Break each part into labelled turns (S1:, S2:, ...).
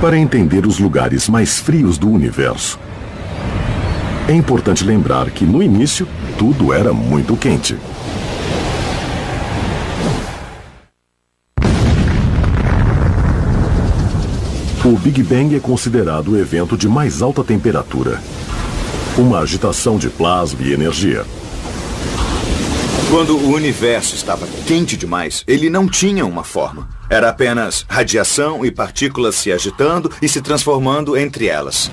S1: Para entender os lugares mais frios do universo, é importante lembrar que, no início, tudo era muito quente. O Big Bang é considerado o evento de mais alta temperatura. Uma agitação de plasma e energia.
S2: Quando o universo estava quente demais, ele não tinha uma forma. Era apenas radiação e partículas se agitando e se transformando entre elas.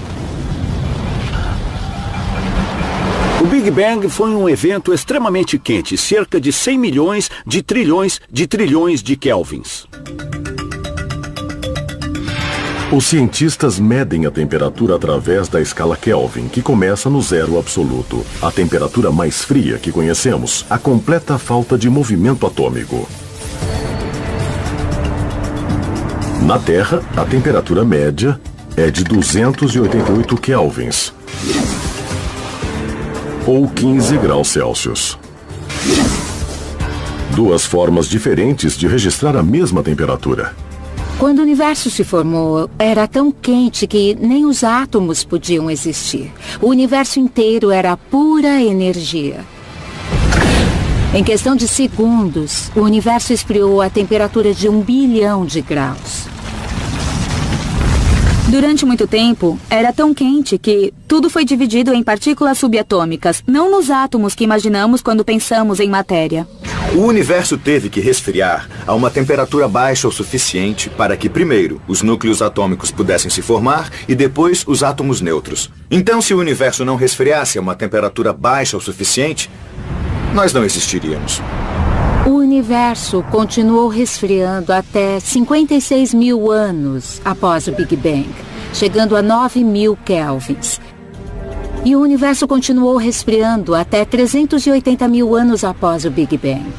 S3: O Big Bang foi um evento extremamente quente, cerca de 100 milhões de trilhões de kelvins.
S1: Os cientistas medem a temperatura através da escala Kelvin, que começa no zero absoluto, a temperatura mais fria que conhecemos, a completa falta de movimento atômico. Na Terra, a temperatura média é de 288 kelvins, ou 15 graus Celsius. Duas formas diferentes de registrar a mesma temperatura.
S4: Quando o universo se formou, era tão quente que nem os átomos podiam existir. O universo inteiro era pura energia. Em questão de segundos, o universo esfriou a temperatura de 1 bilhão de graus.
S5: Durante muito tempo, era tão quente que tudo foi dividido em partículas subatômicas, não nos átomos que imaginamos quando pensamos em matéria.
S2: O universo teve que resfriar a uma temperatura baixa o suficiente para que, primeiro, os núcleos atômicos pudessem se formar e depois os átomos neutros. Então, se o universo não resfriasse a uma temperatura baixa o suficiente, nós não existiríamos.
S4: O universo continuou resfriando até 56 mil anos após o Big Bang, chegando a 9.000 kelvins. E o universo continuou resfriando até 380 mil anos após o Big Bang.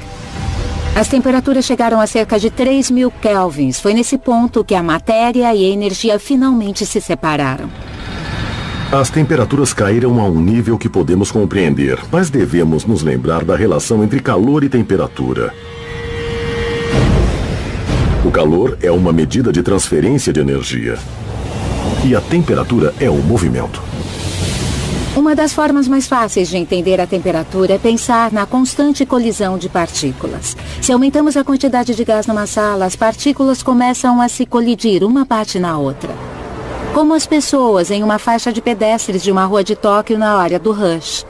S4: As temperaturas chegaram a cerca de 3.000 kelvins. Foi nesse ponto que a matéria e a energia finalmente se separaram.
S1: As temperaturas caíram a um nível que podemos compreender, mas devemos nos lembrar da relação entre calor e temperatura. O calor é uma medida de transferência de energia. E a temperatura é um movimento.
S4: Uma das formas mais fáceis de entender a temperatura é pensar na constante colisão de partículas. Se aumentamos a quantidade de gás numa sala, as partículas começam a se colidir, uma bate na outra. Como as pessoas em uma faixa de pedestres de uma rua de Tóquio na hora do rush.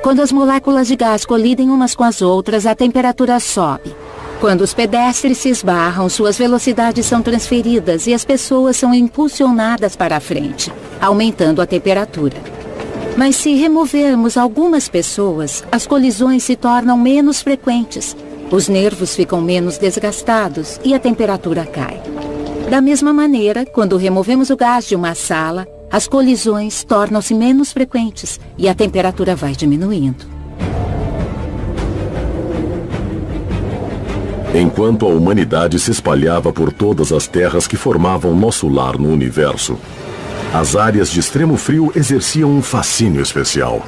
S4: Quando as moléculas de gás colidem umas com as outras, a temperatura sobe. Quando os pedestres se esbarram, suas velocidades são transferidas e as pessoas são impulsionadas para a frente, aumentando a temperatura. Mas se removermos algumas pessoas, as colisões se tornam menos frequentes, os nervos ficam menos desgastados e a temperatura cai. Da mesma maneira, quando removemos o gás de uma sala, as colisões tornam-se menos frequentes e a temperatura vai diminuindo.
S1: Enquanto a humanidade se espalhava por todas as terras que formavam nosso lar no universo, as áreas de extremo frio exerciam um fascínio especial.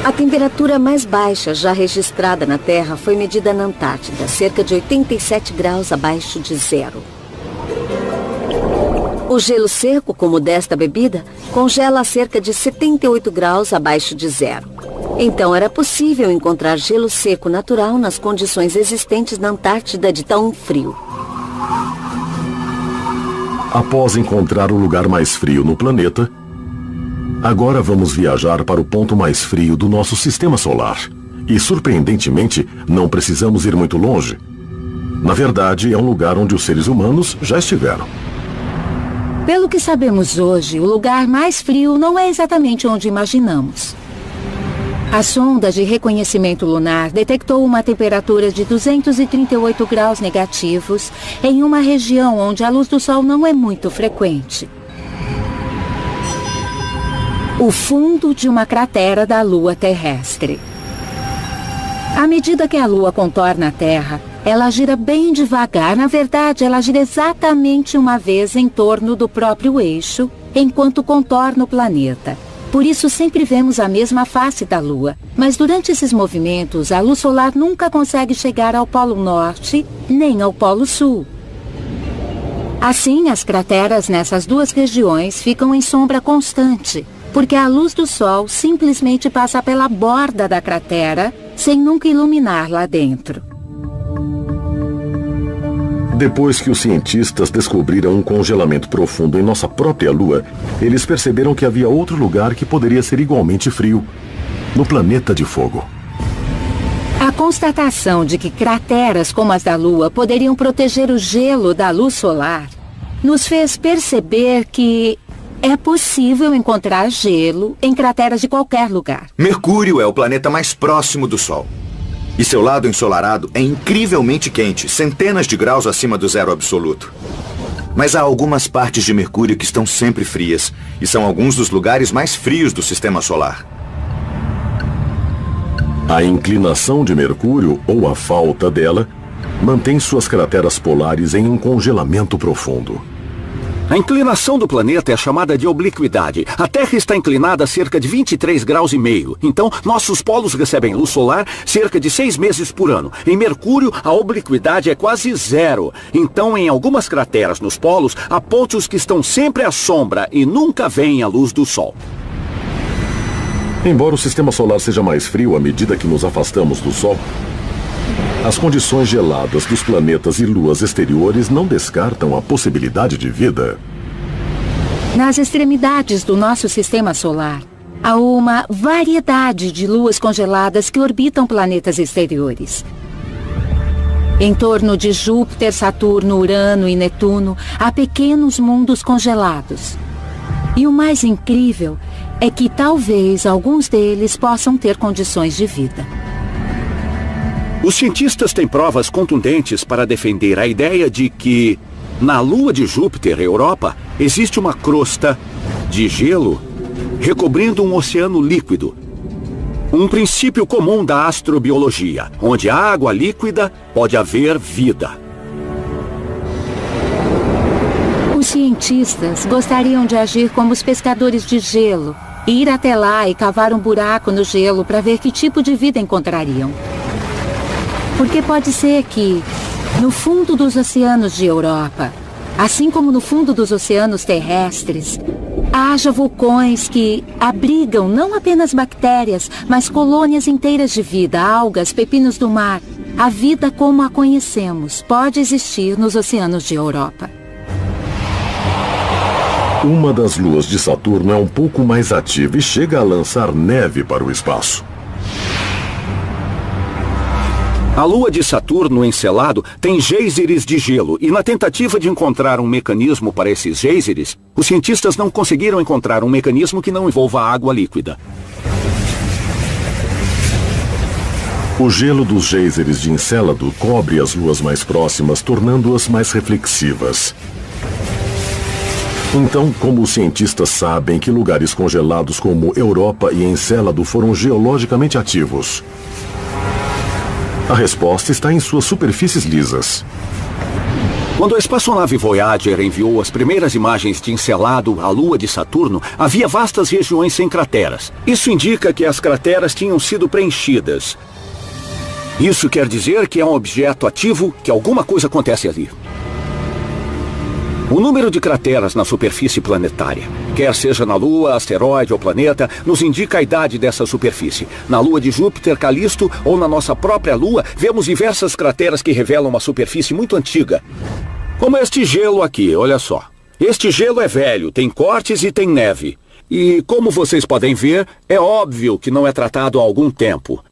S6: A temperatura mais baixa já registrada na Terra foi medida na Antártida, cerca de 87 graus abaixo de zero. O gelo seco, como o desta bebida, congela a cerca de 78 graus abaixo de zero. Então era possível encontrar gelo seco natural nas condições existentes na Antártida de tão frio.
S1: Após encontrar o lugar mais frio no planeta, agora vamos viajar para o ponto mais frio do nosso sistema solar. E, surpreendentemente, não precisamos ir muito longe. Na verdade, é um lugar onde os seres humanos já estiveram.
S4: Pelo que sabemos hoje, o lugar mais frio não é exatamente onde imaginamos. A sonda de reconhecimento lunar detectou uma temperatura de 238 graus negativos em uma região onde a luz do Sol não é muito frequente. O fundo de uma cratera da Lua terrestre. À medida que a Lua contorna a Terra, ela gira bem devagar. Na verdade, ela gira exatamente uma vez em torno do próprio eixo, enquanto contorna o planeta. Por isso, sempre vemos a mesma face da Lua. Mas durante esses movimentos, a luz solar nunca consegue chegar ao Polo Norte, nem ao Polo Sul. Assim, as crateras nessas duas regiões ficam em sombra constante, porque a luz do Sol simplesmente passa pela borda da cratera, sem nunca iluminar lá dentro.
S1: Depois que os cientistas descobriram um congelamento profundo em nossa própria Lua, eles perceberam que havia outro lugar que poderia ser igualmente frio, no planeta de fogo.
S4: A constatação de que crateras como as da Lua poderiam proteger o gelo da luz solar nos fez perceber que é possível encontrar gelo em crateras de qualquer lugar.
S2: Mercúrio é o planeta mais próximo do Sol. E seu lado ensolarado é incrivelmente quente, centenas de graus acima do zero absoluto. Mas há algumas partes de Mercúrio que estão sempre frias, e são alguns dos lugares mais frios do Sistema Solar.
S1: A inclinação de Mercúrio, ou a falta dela, mantém suas crateras polares em um congelamento profundo.
S3: A inclinação do planeta é chamada de obliquidade. A Terra está inclinada a cerca de 23 graus e meio. Então, nossos polos recebem luz solar cerca de 6 meses por ano. Em Mercúrio, a obliquidade é quase zero. Então, em algumas crateras nos polos, há pontos que estão sempre à sombra e nunca veem a luz do Sol.
S1: Embora o sistema solar seja mais frio à medida que nos afastamos do Sol, as condições geladas dos planetas e luas exteriores não descartam a possibilidade de vida.
S4: Nas extremidades do nosso sistema solar, há uma variedade de luas congeladas que orbitam planetas exteriores. Em torno de Júpiter, Saturno, Urano e Netuno, há pequenos mundos congelados. E o mais incrível é que talvez alguns deles possam ter condições de vida.
S3: Os cientistas têm provas contundentes para defender a ideia de que, na Lua de Júpiter, Europa, existe uma crosta de gelo recobrindo um oceano líquido. Um princípio comum da astrobiologia, onde há água líquida, pode haver vida.
S4: Os cientistas gostariam de agir como os pescadores de gelo, e ir até lá e cavar um buraco no gelo para ver que tipo de vida encontrariam. Porque pode ser que, no fundo dos oceanos de Europa, assim como no fundo dos oceanos terrestres, haja vulcões que abrigam não apenas bactérias, mas colônias inteiras de vida, algas, pepinos do mar. A vida como a conhecemos pode existir nos oceanos de Europa.
S1: Uma das luas de Saturno é um pouco mais ativa e chega a lançar neve para o espaço.
S3: A Lua de Saturno, Encelado, tem geysers de gelo e, na tentativa de encontrar um mecanismo para esses geysers, os cientistas não conseguiram encontrar um mecanismo que não envolva água líquida.
S1: O gelo dos geysers de Encélado cobre as luas mais próximas, tornando-as mais reflexivas. Então, como os cientistas sabem que lugares congelados como Europa e Encélado foram geologicamente ativos? A resposta está em suas superfícies lisas.
S3: Quando a espaçonave Voyager enviou as primeiras imagens de Encelado à Lua de Saturno, havia vastas regiões sem crateras. Isso indica que as crateras tinham sido preenchidas. Isso quer dizer que é um objeto ativo, que alguma coisa acontece ali. O número de crateras na superfície planetária, quer seja na Lua, asteroide ou planeta, nos indica a idade dessa superfície. Na Lua de Júpiter, Calisto ou na nossa própria Lua, vemos diversas crateras que revelam uma superfície muito antiga. Como este gelo aqui, olha só. Este gelo é velho, tem cortes e tem neve. E, como vocês podem ver, é óbvio que não é tratado há algum tempo.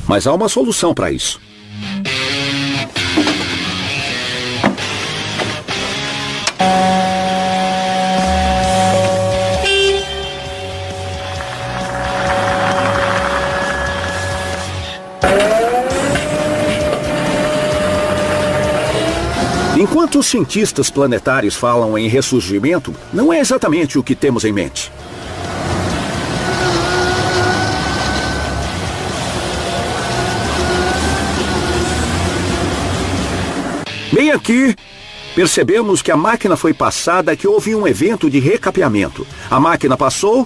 S3: Mas há uma solução para isso. Enquanto os cientistas planetários falam em ressurgimento, não é exatamente o que temos em mente. Bem aqui, percebemos que a máquina foi passada, que houve um evento de recapeamento. A máquina passou,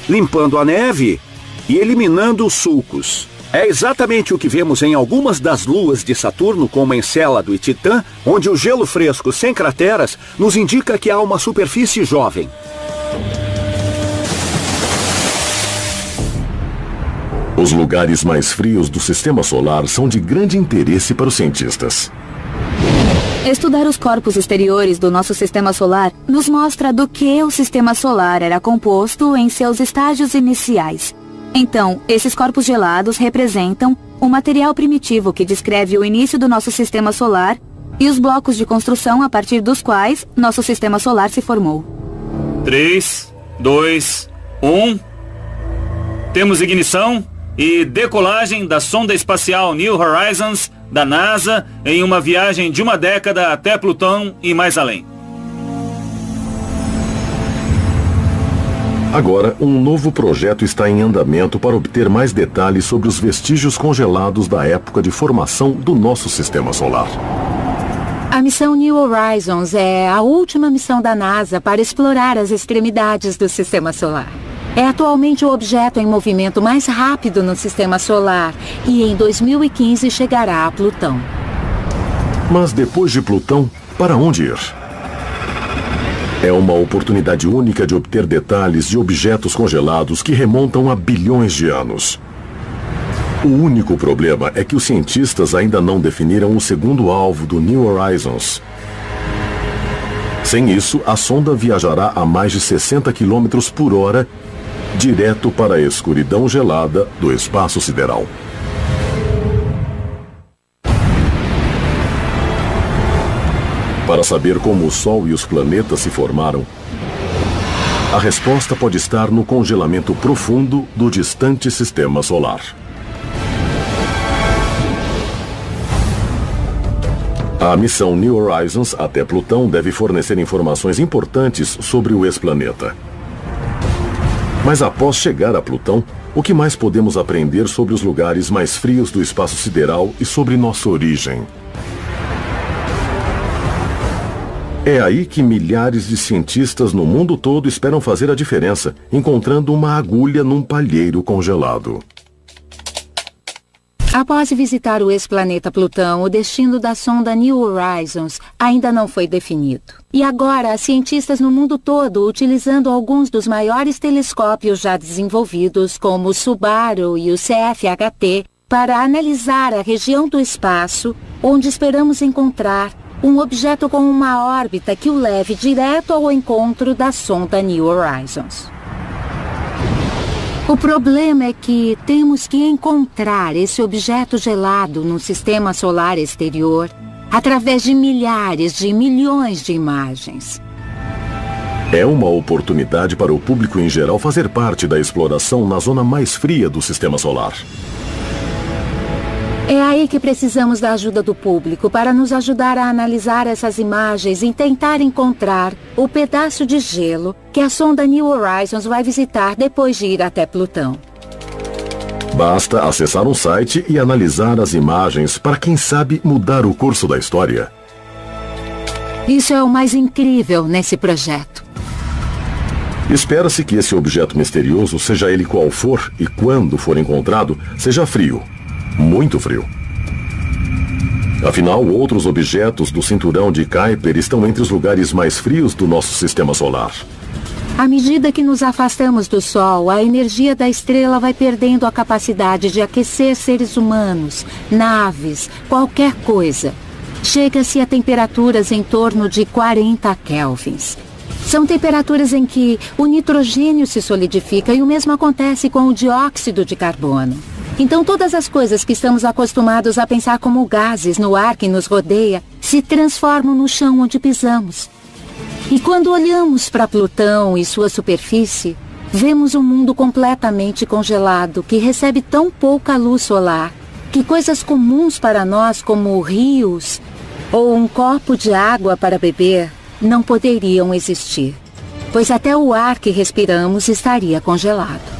S3: limpando a neve e eliminando os sulcos. É exatamente o que vemos em algumas das luas de Saturno, como Encélado e Titã, onde o gelo fresco sem crateras nos indica que há uma superfície jovem.
S1: Os lugares mais frios do Sistema Solar são de grande interesse para os cientistas.
S5: Estudar os corpos exteriores do nosso Sistema Solar nos mostra do que o Sistema Solar era composto em seus estágios iniciais. Então, esses corpos gelados representam o material primitivo que descreve o início do nosso Sistema Solar e os blocos de construção a partir dos quais nosso Sistema Solar se formou.
S7: 3, 2, 1... Temos ignição e decolagem da sonda espacial New Horizons da NASA em uma viagem de 1 década até Plutão e mais além.
S1: Agora, um novo projeto está em andamento para obter mais detalhes sobre os vestígios congelados da época de formação do nosso Sistema Solar.
S4: A missão New Horizons é a última missão da NASA para explorar as extremidades do Sistema Solar. É atualmente o objeto em movimento mais rápido no Sistema Solar e em 2015 chegará a Plutão.
S1: Mas depois de Plutão, para onde ir? É uma oportunidade única de obter detalhes de objetos congelados que remontam a bilhões de anos. O único problema é que os cientistas ainda não definiram o segundo alvo do New Horizons. Sem isso, a sonda viajará a mais de 60 km por hora, direto para a escuridão gelada do espaço sideral. Para saber como o Sol e os planetas se formaram, a resposta pode estar no congelamento profundo do distante Sistema Solar. A missão New Horizons até Plutão deve fornecer informações importantes sobre o ex-planeta. Mas após chegar a Plutão, o que mais podemos aprender sobre os lugares mais frios do espaço sideral e sobre nossa origem? É aí que milhares de cientistas no mundo todo esperam fazer a diferença, encontrando uma agulha num palheiro congelado.
S4: Após visitar o ex-planeta Plutão, o destino da sonda New Horizons ainda não foi definido. E agora, cientistas no mundo todo, utilizando alguns dos maiores telescópios já desenvolvidos, como o Subaru e o CFHT, para analisar a região do espaço onde esperamos encontrar um objeto com uma órbita que o leve direto ao encontro da sonda New Horizons. O problema é que temos que encontrar esse objeto gelado no Sistema Solar exterior através de milhares de milhões de imagens.
S1: É uma oportunidade para o público em geral fazer parte da exploração na zona mais fria do Sistema Solar.
S4: É aí que precisamos da ajuda do público para nos ajudar a analisar essas imagens e tentar encontrar o pedaço de gelo que a sonda New Horizons vai visitar depois de ir até Plutão.
S1: Basta acessar um site e analisar as imagens para, quem sabe, mudar o curso da história.
S4: Isso é o mais incrível nesse projeto.
S1: Espera-se que esse objeto misterioso, seja ele qual for e quando for encontrado, seja frio. Muito frio. Afinal, outros objetos do cinturão de Kuiper estão entre os lugares mais frios do nosso Sistema Solar.
S4: À medida que nos afastamos do Sol, a energia da estrela vai perdendo a capacidade de aquecer seres humanos, naves, qualquer coisa. Chega-se a temperaturas em torno de 40 kelvins. São temperaturas em que o nitrogênio se solidifica e o mesmo acontece com o dióxido de carbono. Então todas as coisas que estamos acostumados a pensar como gases no ar que nos rodeia se transformam no chão onde pisamos. E quando olhamos para Plutão e sua superfície, vemos um mundo completamente congelado que recebe tão pouca luz solar que coisas comuns para nós como rios ou um copo de água para beber não poderiam existir, pois até o ar que respiramos estaria congelado.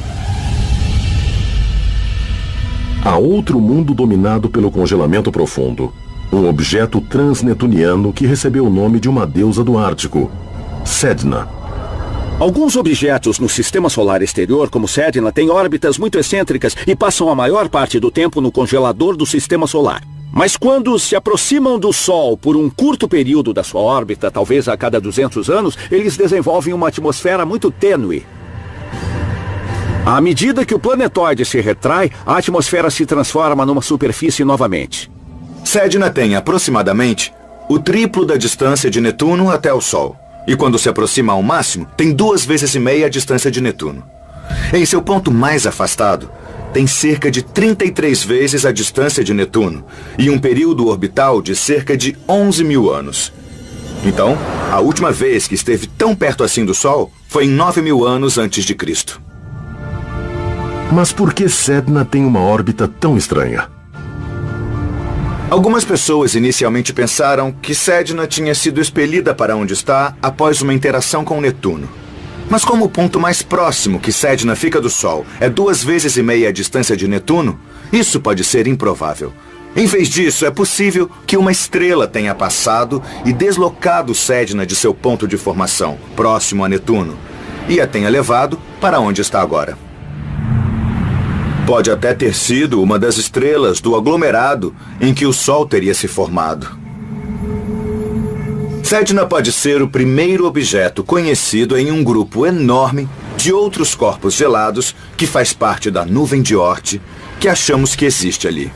S1: Há outro mundo dominado pelo congelamento profundo. Um objeto transnetuniano que recebeu o nome de uma deusa do Ártico, Sedna.
S3: Alguns objetos no sistema solar exterior, como Sedna, têm órbitas muito excêntricas e passam a maior parte do tempo no congelador do sistema solar. Mas quando se aproximam do Sol por um curto período da sua órbita, talvez a cada 200 anos, eles desenvolvem uma atmosfera muito tênue. À medida que o planetóide se retrai, a atmosfera se transforma numa superfície novamente.
S2: Sedna tem aproximadamente o triplo da distância de Netuno até o Sol. E quando se aproxima ao máximo, tem 2,5 vezes a distância de Netuno. Em seu ponto mais afastado, tem cerca de 33 vezes a distância de Netuno e um período orbital de cerca de 11 mil anos. Então, a última vez que esteve tão perto assim do Sol foi em 9.000 anos antes de Cristo.
S1: Mas por que Sedna tem uma órbita tão estranha?
S2: Algumas pessoas inicialmente pensaram que Sedna tinha sido expelida para onde está após uma interação com Netuno. Mas como o ponto mais próximo que Sedna fica do Sol é 2,5 vezes a distância de Netuno, isso pode ser improvável. Em vez disso, é possível que uma estrela tenha passado e deslocado Sedna de seu ponto de formação, próximo a Netuno, e a tenha levado para onde está agora. Pode até ter sido uma das estrelas do aglomerado em que o Sol teria se formado. Sedna pode ser o primeiro objeto conhecido em um grupo enorme de outros corpos gelados que faz parte da nuvem de Oort que achamos que existe ali.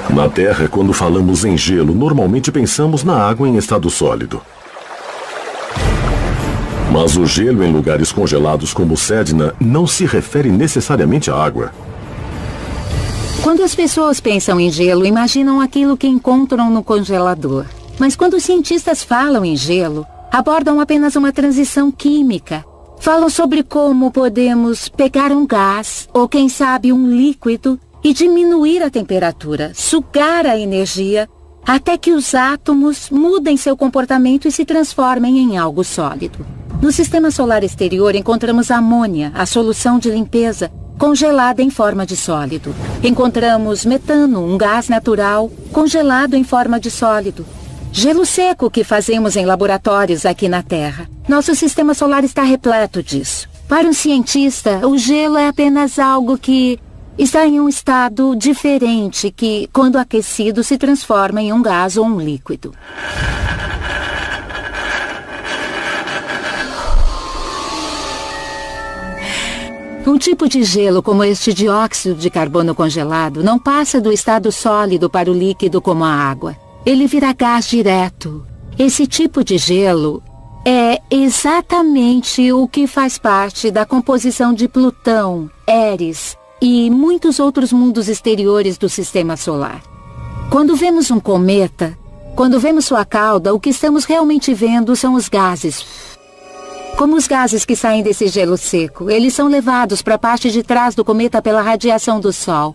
S1: Na Terra, quando falamos em gelo, normalmente pensamos na água em estado sólido. Mas o gelo em lugares congelados como Sedna não se refere necessariamente à água.
S4: Quando as pessoas pensam em gelo, imaginam aquilo que encontram no congelador. Mas quando os cientistas falam em gelo, abordam apenas uma transição química. Falam sobre como podemos pegar um gás, ou quem sabe um líquido, e diminuir a temperatura, sugar a energia, até que os átomos mudem seu comportamento e se transformem em algo sólido. No sistema solar exterior encontramos amônia, a solução de limpeza, congelada em forma de sólido. Encontramos metano, um gás natural, congelado em forma de sólido. Gelo seco que fazemos em laboratórios aqui na Terra. Nosso sistema solar está repleto disso. Para um cientista, o gelo é apenas algo que está em um estado diferente, que, quando aquecido, se transforma em um gás ou um líquido. Um tipo de gelo como este dióxido de carbono congelado não passa do estado sólido para o líquido como a água. Ele vira gás direto. Esse tipo de gelo é exatamente o que faz parte da composição de Plutão, Eris e muitos outros mundos exteriores do sistema solar. Quando vemos um cometa, quando vemos sua cauda, o que estamos realmente vendo são os gases. Como os gases que saem desse gelo seco, eles são levados para a parte de trás do cometa pela radiação do Sol.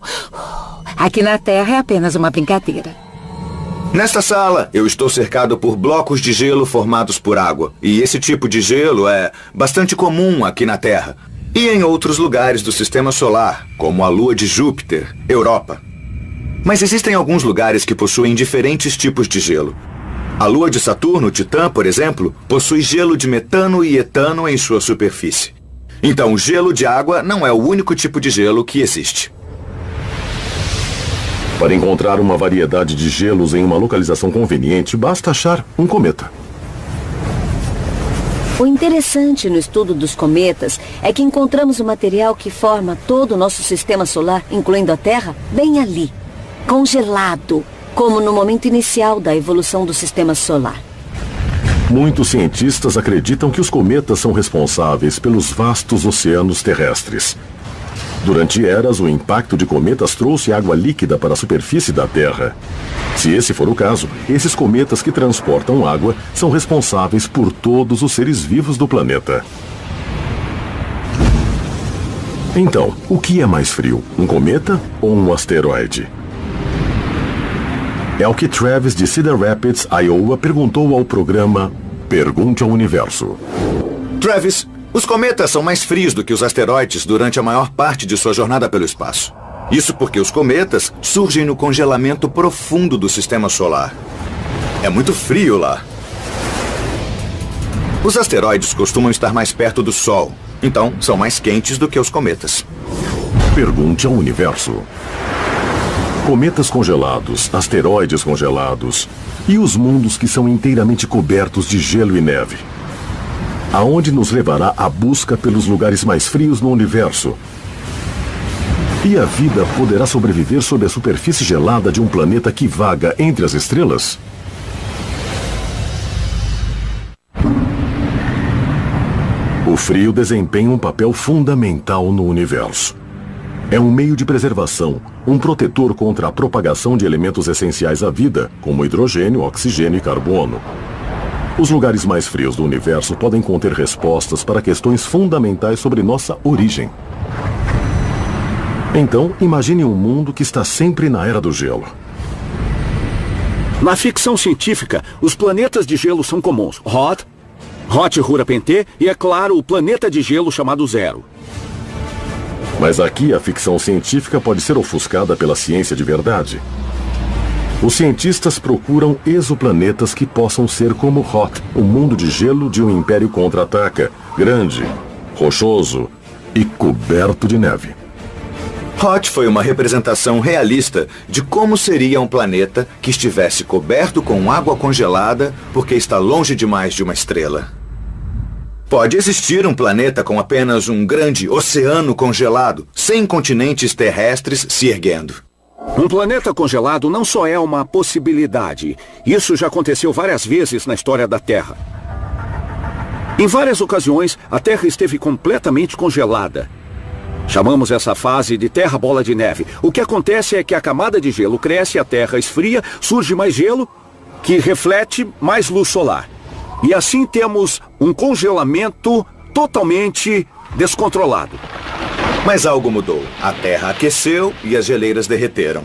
S4: Aqui na Terra é apenas uma brincadeira.
S2: Nesta sala, eu estou cercado por blocos de gelo formados por água. E esse tipo de gelo é bastante comum aqui na Terra. E em outros lugares do sistema solar, como a Lua de Júpiter, Europa. Mas existem alguns lugares que possuem diferentes tipos de gelo. A Lua de Saturno, Titã, por exemplo, possui gelo de metano e etano em sua superfície. Então, o gelo de água não é o único tipo de gelo que existe.
S1: Para encontrar uma variedade de gelos em uma localização conveniente, basta achar um cometa.
S6: O interessante no estudo dos cometas é que encontramos o material que forma todo o nosso sistema solar, incluindo a Terra, bem ali, congelado, como no momento inicial da evolução do sistema solar.
S1: Muitos cientistas acreditam que os cometas são responsáveis pelos vastos oceanos terrestres. Durante eras, o impacto de cometas trouxe água líquida para a superfície da Terra. Se esse for o caso, esses cometas que transportam água são responsáveis por todos os seres vivos do planeta. Então, o que é mais frio? Um cometa ou um asteroide? É o que Travis de Cedar Rapids, Iowa, perguntou ao programa Pergunte ao Universo.
S2: Travis, os cometas são mais frios do que os asteroides durante a maior parte de sua jornada pelo espaço. Isso porque os cometas surgem no congelamento profundo do sistema solar. É muito frio lá. Os asteroides costumam estar mais perto do Sol, então são mais quentes do que os cometas.
S1: Pergunte ao universo. Cometas congelados, asteroides congelados e os mundos que são inteiramente cobertos de gelo e neve. Aonde nos levará a busca pelos lugares mais frios no universo? E a vida poderá sobreviver sob a superfície gelada de um planeta que vaga entre as estrelas? O frio desempenha um papel fundamental no universo. É um meio de preservação, um protetor contra a propagação de elementos essenciais à vida, como hidrogênio, oxigênio e carbono. Os lugares mais frios do universo podem conter respostas para questões fundamentais sobre nossa origem. Então, imagine um mundo que está sempre na era do gelo.
S3: Na ficção científica, os planetas de gelo são comuns. Hot-Hura-Pentê e, é claro, o planeta de gelo chamado Zero.
S1: Mas aqui a ficção científica pode ser ofuscada pela ciência de verdade. Os cientistas procuram exoplanetas que possam ser como Hot, o mundo de gelo de um império contra-ataca, grande, rochoso e coberto de neve.
S2: Hot foi uma representação realista de como seria um planeta que estivesse coberto com água congelada porque está longe demais de uma estrela. Pode existir um planeta com apenas um grande oceano congelado, sem continentes terrestres se erguendo.
S3: Um planeta congelado não só é uma possibilidade. Isso já aconteceu várias vezes na história da Terra. Em várias ocasiões, a Terra esteve completamente congelada. Chamamos essa fase de Terra Bola de Neve. O que acontece é que a camada de gelo cresce, a Terra esfria, surge mais gelo, que reflete mais luz solar. E assim temos um congelamento totalmente descontrolado.
S2: Mas algo mudou. A Terra aqueceu e as geleiras derreteram.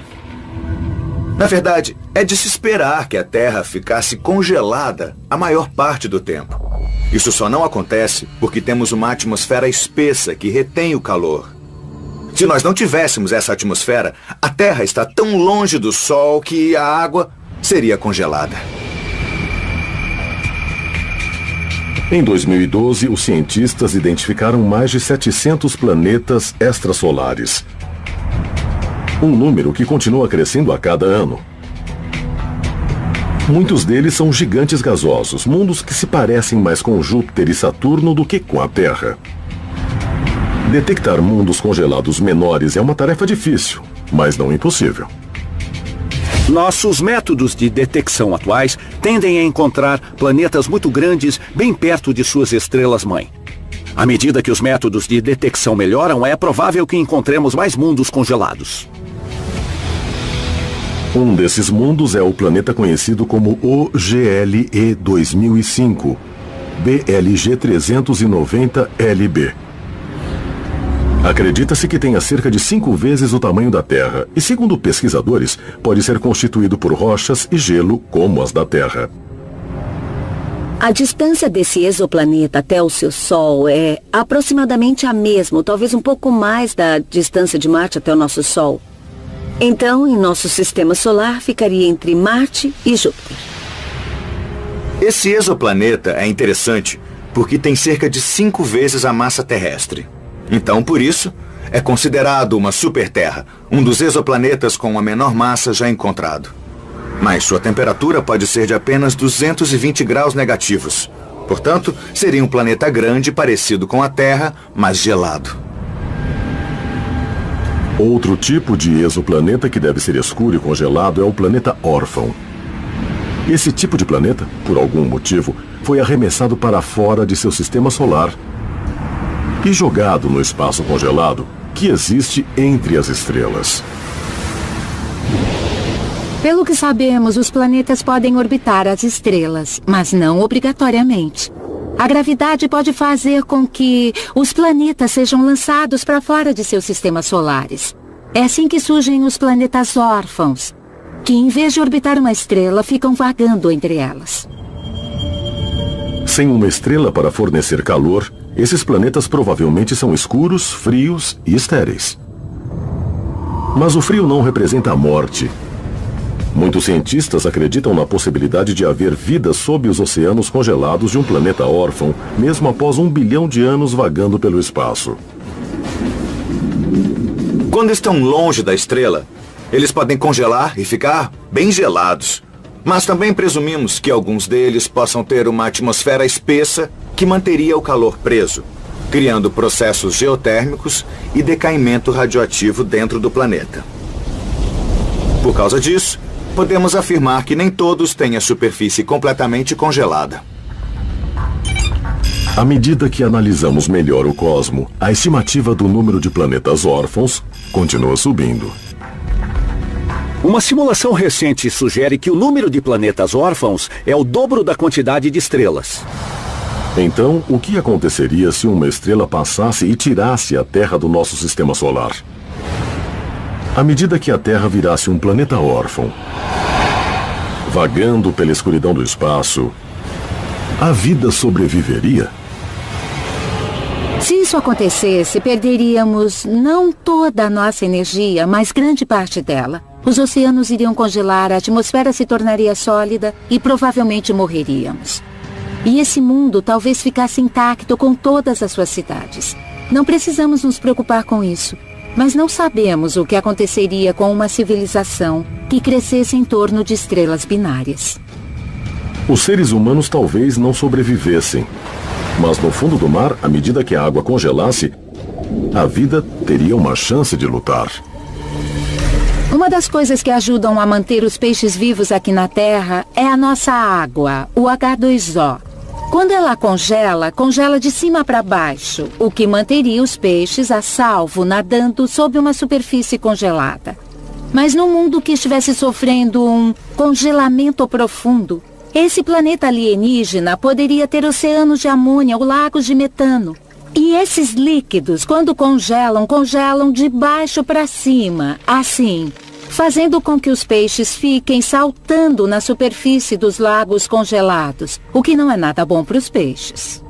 S2: Na verdade, é de se esperar que a Terra ficasse congelada a maior parte do tempo. Isso só não acontece porque temos uma atmosfera espessa que retém o calor. Se nós não tivéssemos essa atmosfera, a Terra está tão longe do Sol que a água seria congelada.
S1: Em 2012, os cientistas identificaram mais de 700 planetas extrasolares. Um número que continua crescendo a cada ano. Muitos deles são gigantes gasosos, mundos que se parecem mais com Júpiter e Saturno do que com a Terra. Detectar mundos congelados menores é uma tarefa difícil, mas não impossível.
S3: Nossos métodos de detecção atuais tendem a encontrar planetas muito grandes bem perto de suas estrelas-mãe. À medida que os métodos de detecção melhoram, é provável que encontremos mais mundos congelados.
S1: Um desses mundos é o planeta conhecido como OGLE 2005, BLG 390LB. Acredita-se que tenha cerca de 5 vezes o tamanho da Terra e, segundo pesquisadores, pode ser constituído por rochas e gelo como as da Terra.
S6: A distância desse exoplaneta até o seu Sol é aproximadamente a mesma, talvez um pouco mais da distância de Marte até o nosso Sol. Então, em nosso sistema solar, ficaria entre Marte e Júpiter.
S2: Esse exoplaneta é interessante porque tem cerca de 5 vezes a massa terrestre. Então, por isso, é considerado uma superterra, um dos exoplanetas com a menor massa já encontrado. Mas sua temperatura pode ser de apenas 220 graus negativos. Portanto, seria um planeta grande parecido com a Terra, mas gelado.
S1: Outro tipo de exoplaneta que deve ser escuro e congelado é o planeta órfão. Esse tipo de planeta, por algum motivo, foi arremessado para fora de seu sistema solar e jogado no espaço congelado que existe entre as estrelas.
S4: Pelo que sabemos, os planetas podem orbitar as estrelas, mas não obrigatoriamente. A gravidade pode fazer com que os planetas sejam lançados para fora de seus sistemas solares. É assim que surgem os planetas órfãos, que em vez de orbitar uma estrela, ficam vagando entre elas.
S1: Sem uma estrela para fornecer calor, esses planetas provavelmente são escuros, frios e estéreis. Mas o frio não representa a morte. Muitos cientistas acreditam na possibilidade de haver vida sob os oceanos congelados de um planeta órfão, mesmo após 1 bilhão de anos vagando pelo espaço.
S2: Quando estão longe da estrela, eles podem congelar e ficar bem gelados. Mas também presumimos que alguns deles possam ter uma atmosfera espessa que manteria o calor preso, criando processos geotérmicos e decaimento radioativo dentro do planeta. Por causa disso, podemos afirmar que nem todos têm a superfície completamente congelada.
S1: À medida que analisamos melhor o cosmo, a estimativa do número de planetas órfãos continua subindo.
S3: Uma simulação recente sugere que o número de planetas órfãos é o dobro da quantidade de estrelas.
S1: Então, o que aconteceria se uma estrela passasse e tirasse a Terra do nosso sistema solar? À medida que a Terra virasse um planeta órfão, vagando pela escuridão do espaço, a vida sobreviveria?
S4: Se isso acontecesse, perderíamos não toda a nossa energia, mas grande parte dela. Os oceanos iriam congelar, a atmosfera se tornaria sólida e provavelmente morreríamos. E esse mundo talvez ficasse intacto com todas as suas cidades. Não precisamos nos preocupar com isso, mas não sabemos o que aconteceria com uma civilização que crescesse em torno de estrelas binárias.
S1: Os seres humanos talvez não sobrevivessem, mas no fundo do mar, à medida que a água congelasse, a vida teria uma chance de lutar.
S4: Uma das coisas que ajudam a manter os peixes vivos aqui na Terra é a nossa água, o H2O. Quando ela congela, congela de cima para baixo, o que manteria os peixes a salvo nadando sob uma superfície congelada. Mas num mundo que estivesse sofrendo um congelamento profundo, esse planeta alienígena poderia ter oceanos de amônia ou lagos de metano. E esses líquidos, quando congelam, congelam de baixo para cima, assim, fazendo com que os peixes fiquem saltando na superfície dos lagos congelados, o que não é nada bom para os peixes.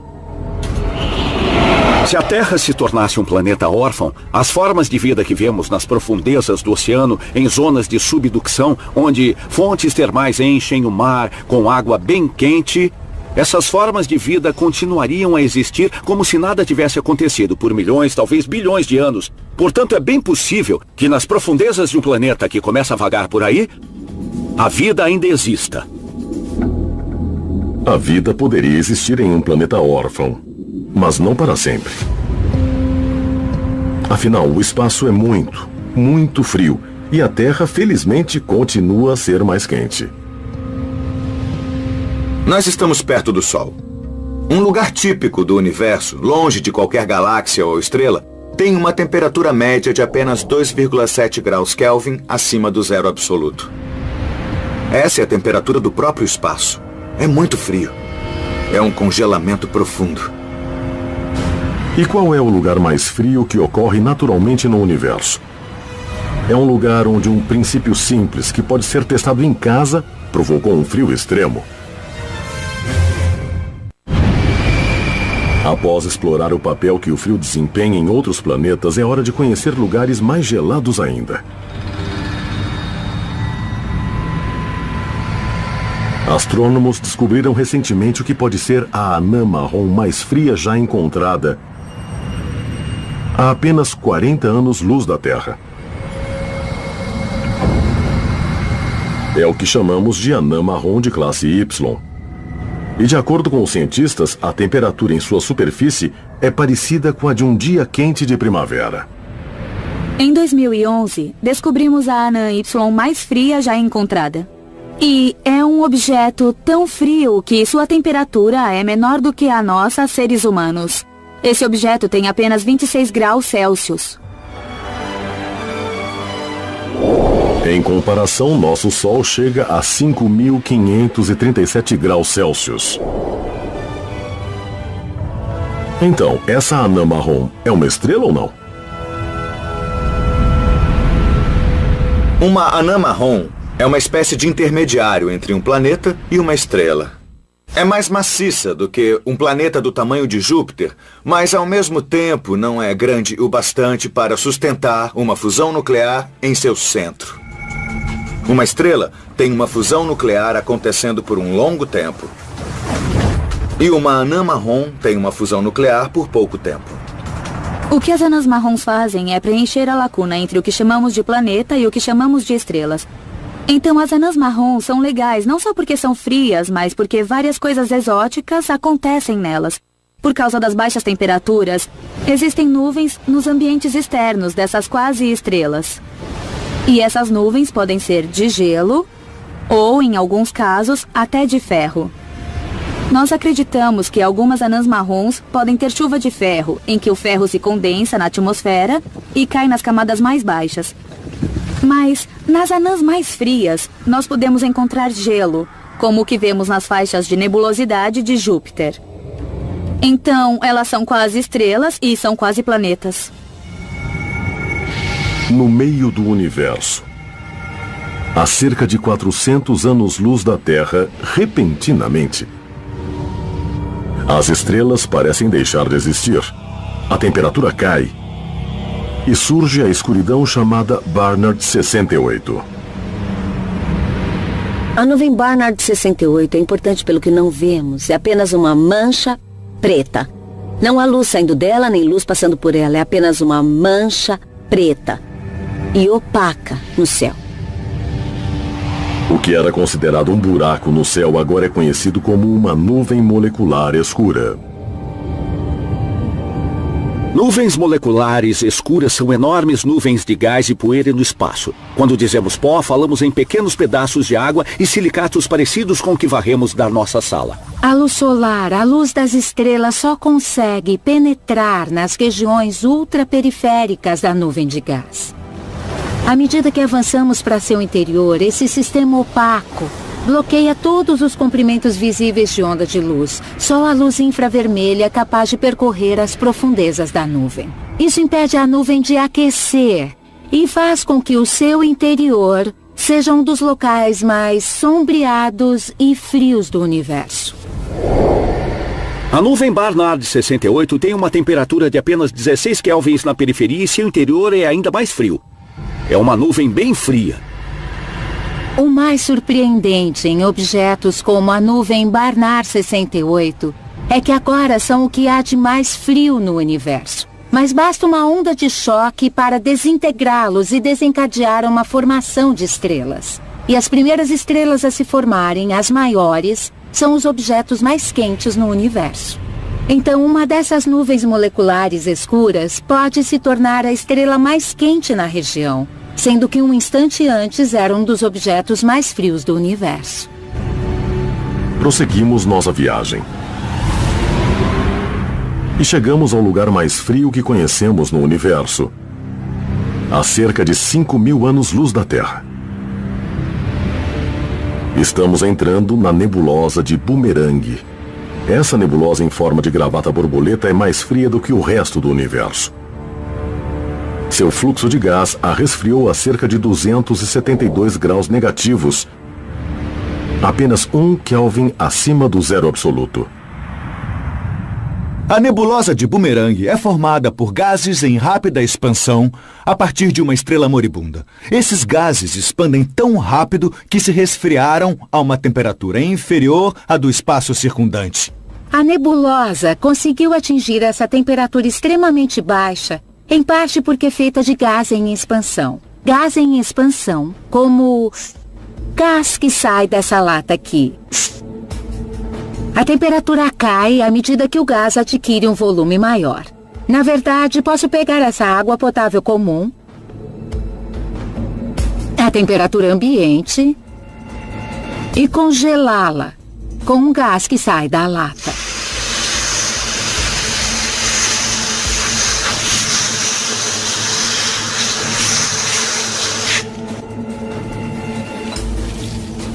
S3: Se a Terra se tornasse um planeta órfão, as formas de vida que vemos nas profundezas do oceano, em zonas de subducção, onde fontes termais enchem o mar com água bem quente, essas formas de vida continuariam a existir como se nada tivesse acontecido por milhões, talvez bilhões de anos. Portanto, é bem possível que nas profundezas de um planeta que começa a vagar por aí, a vida ainda exista.
S1: A vida poderia existir em um planeta órfão, mas não para sempre. Afinal, o espaço é muito, muito frio e a Terra, felizmente, continua a ser mais quente.
S2: Nós estamos perto do Sol. Um lugar típico do universo, longe de qualquer galáxia ou estrela, tem uma temperatura média de apenas 2,7 graus Kelvin acima do zero absoluto. Essa é a temperatura do próprio espaço. É muito frio. É um congelamento profundo.
S1: E qual é o lugar mais frio que ocorre naturalmente no universo? É um lugar onde um princípio simples, que pode ser testado em casa, provocou um frio extremo. Após explorar o papel que o frio desempenha em outros planetas, é hora de conhecer lugares mais gelados ainda. Astrônomos descobriram recentemente o que pode ser a anã marrom mais fria já encontrada a apenas 40 anos-luz da Terra. É o que chamamos de anã marrom de classe Y. E de acordo com os cientistas, a temperatura em sua superfície é parecida com a de um dia quente de primavera.
S5: Em 2011, descobrimos a anã Y mais fria já encontrada. E é um objeto tão frio que sua temperatura é menor do que a nossa, seres humanos. Esse objeto tem apenas 26 graus Celsius.
S1: Em comparação, nosso Sol chega a 5.537 graus Celsius. Então, essa anã marrom é uma estrela ou não?
S2: Uma anã marrom é uma espécie de intermediário entre um planeta e uma estrela. É mais maciça do que um planeta do tamanho de Júpiter, mas ao mesmo tempo não é grande o bastante para sustentar uma fusão nuclear em seu centro. Uma estrela tem uma fusão nuclear acontecendo por um longo tempo. E uma anã marrom tem uma fusão nuclear por pouco tempo.
S5: O que as anãs marrons fazem é preencher a lacuna entre o que chamamos de planeta e o que chamamos de estrelas. Então as anãs marrons são legais não só porque são frias, mas porque várias coisas exóticas acontecem nelas. Por causa das baixas temperaturas, existem nuvens nos ambientes externos dessas quase estrelas. E essas nuvens podem ser de gelo ou, em alguns casos, até de ferro. Nós acreditamos que algumas anãs marrons podem ter chuva de ferro, em que o ferro se condensa na atmosfera e cai nas camadas mais baixas. Mas, nas anãs mais frias, nós podemos encontrar gelo, como o que vemos nas faixas de nebulosidade de Júpiter. Então, elas são quase estrelas e são quase planetas.
S1: No meio do universo, a cerca de 400 anos-luz da Terra, repentinamente, as estrelas parecem deixar de existir. A temperatura cai e surge a escuridão chamada Barnard 68.
S6: A nuvem Barnard 68 é importante pelo que não vemos. É apenas uma mancha preta. Não há luz saindo dela, nem luz passando por ela. É apenas uma mancha preta e opaca no céu.
S1: O que era considerado um buraco no céu agora é conhecido como uma nuvem molecular escura.
S3: Nuvens moleculares escuras são enormes nuvens de gás e poeira no espaço. Quando dizemos pó, falamos em pequenos pedaços de água e silicatos parecidos com o que varremos da nossa sala.
S4: A luz solar, a luz das estrelas, só consegue penetrar nas regiões ultraperiféricas da nuvem de gás. À medida que avançamos para seu interior, esse sistema opaco bloqueia todos os comprimentos visíveis de onda de luz. Só a luz infravermelha é capaz de percorrer as profundezas da nuvem. Isso impede a nuvem de aquecer e faz com que o seu interior seja um dos locais mais sombreados e frios do universo.
S3: A nuvem Barnard 68 tem uma temperatura de apenas 16 kelvins na periferia e seu interior é ainda mais frio. É uma nuvem bem fria.
S4: O mais surpreendente em objetos como a nuvem Barnard 68 é que agora são o que há de mais frio no universo. Mas basta uma onda de choque para desintegrá-los e desencadear uma formação de estrelas. E as primeiras estrelas a se formarem, as maiores, são os objetos mais quentes no universo. Então, uma dessas nuvens moleculares escuras pode se tornar a estrela mais quente na região, sendo que um instante antes era um dos objetos mais frios do universo.
S1: Prosseguimos nossa viagem. E chegamos ao lugar mais frio que conhecemos no universo, a cerca de 5.000 anos-luz da Terra. Estamos entrando na nebulosa de Boomerang. Essa nebulosa em forma de gravata borboleta é mais fria do que o resto do universo. Seu fluxo de gás a resfriou a cerca de 272 graus negativos, apenas 1 Kelvin acima do zero absoluto.
S2: A nebulosa de Boomerang é formada por gases em rápida expansão a partir de uma estrela moribunda. Esses gases expandem tão rápido que se resfriaram a uma temperatura inferior à do espaço circundante.
S4: A nebulosa conseguiu atingir essa temperatura extremamente baixa, em parte porque é feita de gás em expansão. Gás em expansão, como gás que sai dessa lata aqui. A temperatura cai à medida que o gás adquire um volume maior. Na verdade, posso pegar essa água potável comum, a temperatura ambiente, e congelá-la com um gás que sai da lata.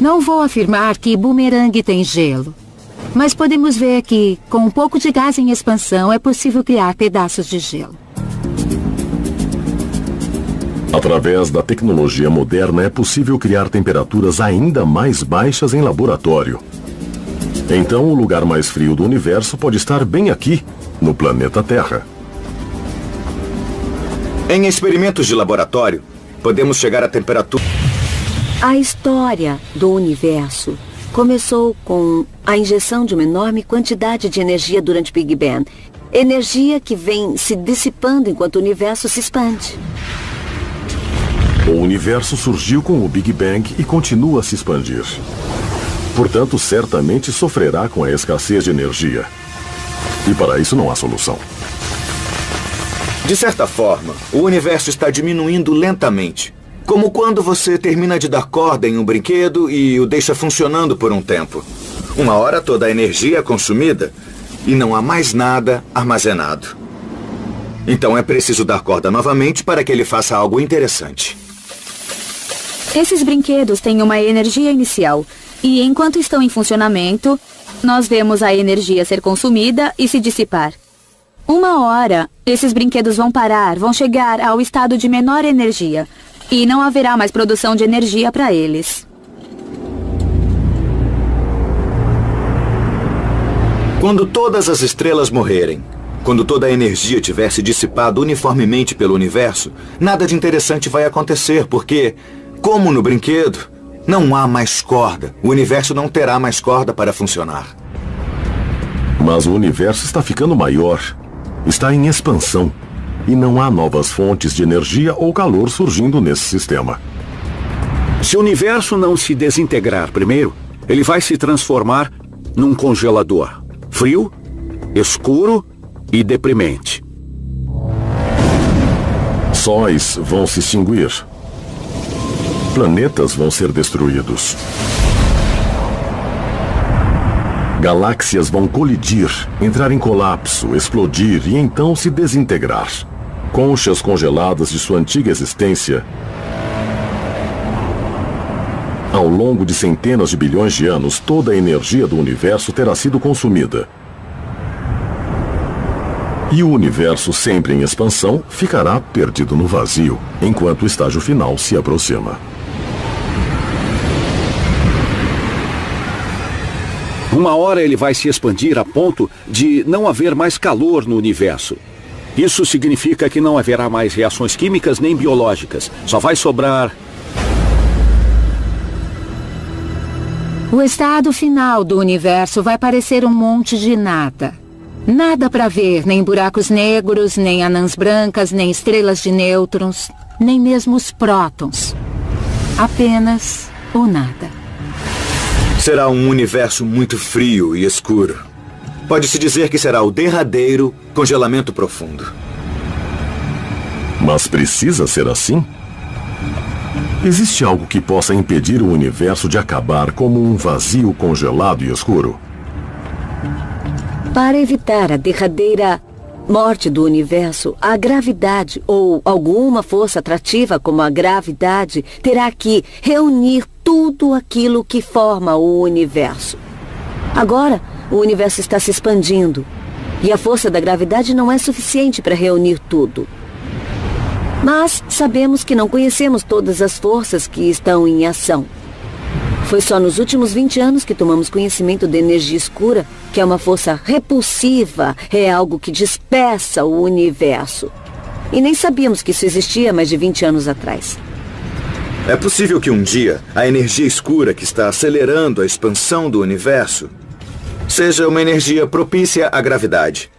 S4: Não vou afirmar que Boomerang tem gelo, mas podemos ver que, com um pouco de gás em expansão, é possível criar pedaços de gelo.
S1: Através da tecnologia moderna, é possível criar temperaturas ainda mais baixas em laboratório. Então, o lugar mais frio do universo pode estar bem aqui, no planeta Terra.
S2: Em experimentos de laboratório, podemos chegar a temperatura...
S6: A história do universo começou com a injeção de uma enorme quantidade de energia durante o Big Bang. Energia que vem se dissipando enquanto o universo se expande.
S1: O universo surgiu com o Big Bang e continua a se expandir. Portanto, certamente sofrerá com a escassez de energia. E para isso não há solução.
S2: De certa forma, o universo está diminuindo lentamente. Como quando você termina de dar corda em um brinquedo e o deixa funcionando por um tempo. Uma hora toda a energia é consumida e não há mais nada armazenado. Então é preciso dar corda novamente para que ele faça algo interessante.
S5: Esses brinquedos têm uma energia inicial e, enquanto estão em funcionamento, nós vemos a energia ser consumida e se dissipar. Uma hora, esses brinquedos vão parar, vão chegar ao estado de menor energia e não haverá mais produção de energia para eles.
S2: Quando todas as estrelas morrerem, quando toda a energia tiver se dissipado uniformemente pelo universo, nada de interessante vai acontecer, porque, como no brinquedo, não há mais corda. O universo não terá mais corda para funcionar.
S1: Mas o universo está ficando maior. Está em expansão. E não há novas fontes de energia ou calor surgindo nesse sistema.
S3: Se o universo não se desintegrar primeiro, ele vai se transformar num congelador. Frio, escuro e deprimente.
S1: Sóis vão se extinguir. Planetas vão ser destruídos. Galáxias vão colidir, entrar em colapso, explodir e então se desintegrar. Conchas congeladas de sua antiga existência. Ao longo de centenas de bilhões de anos, toda a energia do universo terá sido consumida. E o universo, sempre em expansão, ficará perdido no vazio, enquanto o estágio final se aproxima.
S3: Uma hora ele vai se expandir a ponto de não haver mais calor no universo. Isso significa que não haverá mais reações químicas nem biológicas. Só vai sobrar...
S4: O estado final do universo vai parecer um monte de nada. Nada para ver, nem buracos negros, nem anãs brancas, nem estrelas de nêutrons, nem mesmo os prótons. Apenas o nada.
S2: Será um universo muito frio e escuro. Pode-se dizer que será o derradeiro congelamento profundo.
S1: Mas precisa ser assim? Existe algo que possa impedir o universo de acabar como um vazio congelado e escuro?
S6: Para evitar a derradeira morte do universo, a gravidade ou alguma força atrativa como a gravidade terá que reunir tudo aquilo que forma o universo. Agora, o universo está se expandindo e a força da gravidade não é suficiente para reunir tudo. Mas sabemos que não conhecemos todas as forças que estão em ação. Foi só nos últimos 20 anos que tomamos conhecimento da energia escura, que é uma força repulsiva, é algo que dispersa o universo. E nem sabíamos que isso existia mais de 20 anos atrás.
S2: É possível que um dia a energia escura que está acelerando a expansão do universo seja uma energia propícia à gravidade.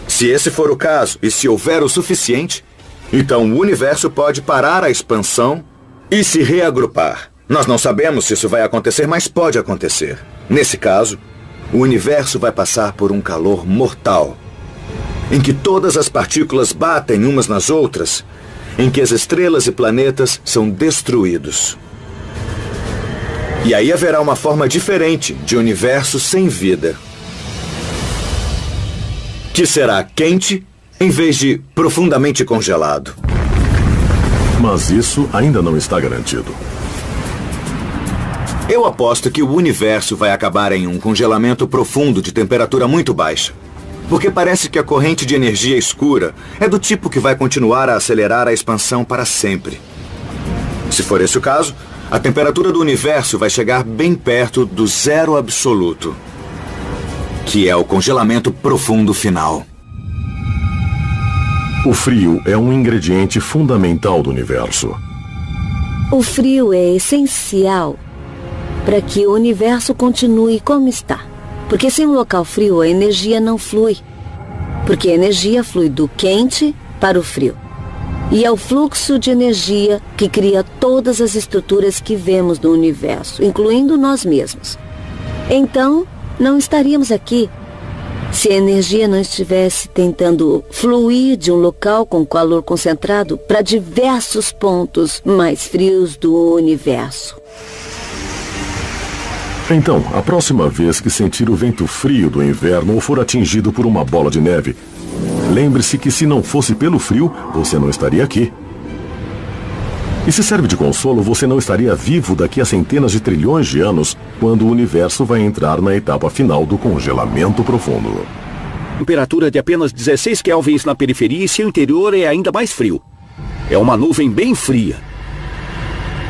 S2: Se esse for o caso, e se houver o suficiente, então o universo pode parar a expansão e se reagrupar. Nós não sabemos se isso vai acontecer, mas pode acontecer. Nesse caso, o universo vai passar por um calor mortal, em que todas as partículas batem umas nas outras, em que as estrelas e planetas são destruídos. E aí haverá uma forma diferente de universo sem vida, que será quente em vez de profundamente congelado.
S1: Mas isso ainda não está garantido.
S2: Eu aposto que o universo vai acabar em um congelamento profundo de temperatura muito baixa. Porque parece que a corrente de energia escura é do tipo que vai continuar a acelerar a expansão para sempre. Se for esse o caso, a temperatura do universo vai chegar bem perto do zero absoluto, que é o congelamento profundo final.
S1: O frio é um ingrediente fundamental do universo.
S6: O frio é essencial para que o universo continue como está. Porque sem um local frio, a energia não flui. Porque a energia flui do quente para o frio. E é o fluxo de energia que cria todas as estruturas que vemos no universo, incluindo nós mesmos. Então, não estaríamos aqui se a energia não estivesse tentando fluir de um local com calor concentrado para diversos pontos mais frios do universo.
S1: Então, a próxima vez que sentir o vento frio do inverno ou for atingido por uma bola de neve, lembre-se que se não fosse pelo frio, você não estaria aqui. E se serve de consolo, você não estaria vivo daqui a centenas de trilhões de anos, quando o universo vai entrar na etapa final do congelamento profundo.
S3: Temperatura de apenas 16 kelvins na periferia e seu interior é ainda mais frio. É uma nuvem bem fria.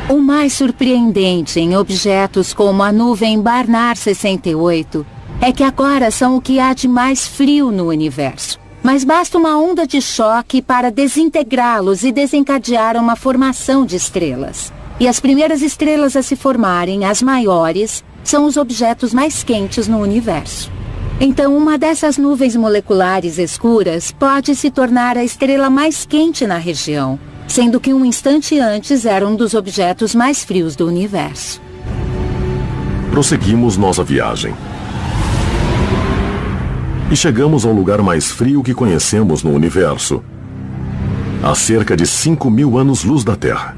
S4: O mais surpreendente em objetos como a nuvem Barnard 68 é que agora são o que há de mais frio no universo. Mas basta uma onda de choque para desintegrá-los e desencadear uma formação de estrelas. E as primeiras estrelas a se formarem, as maiores, são os objetos mais quentes no universo. Então, uma dessas nuvens moleculares escuras pode se tornar a estrela mais quente na região, sendo que um instante antes era um dos objetos mais frios do universo.
S1: Prosseguimos nossa viagem. E chegamos ao lugar mais frio que conhecemos no universo, a cerca de 5.000 anos-luz da Terra.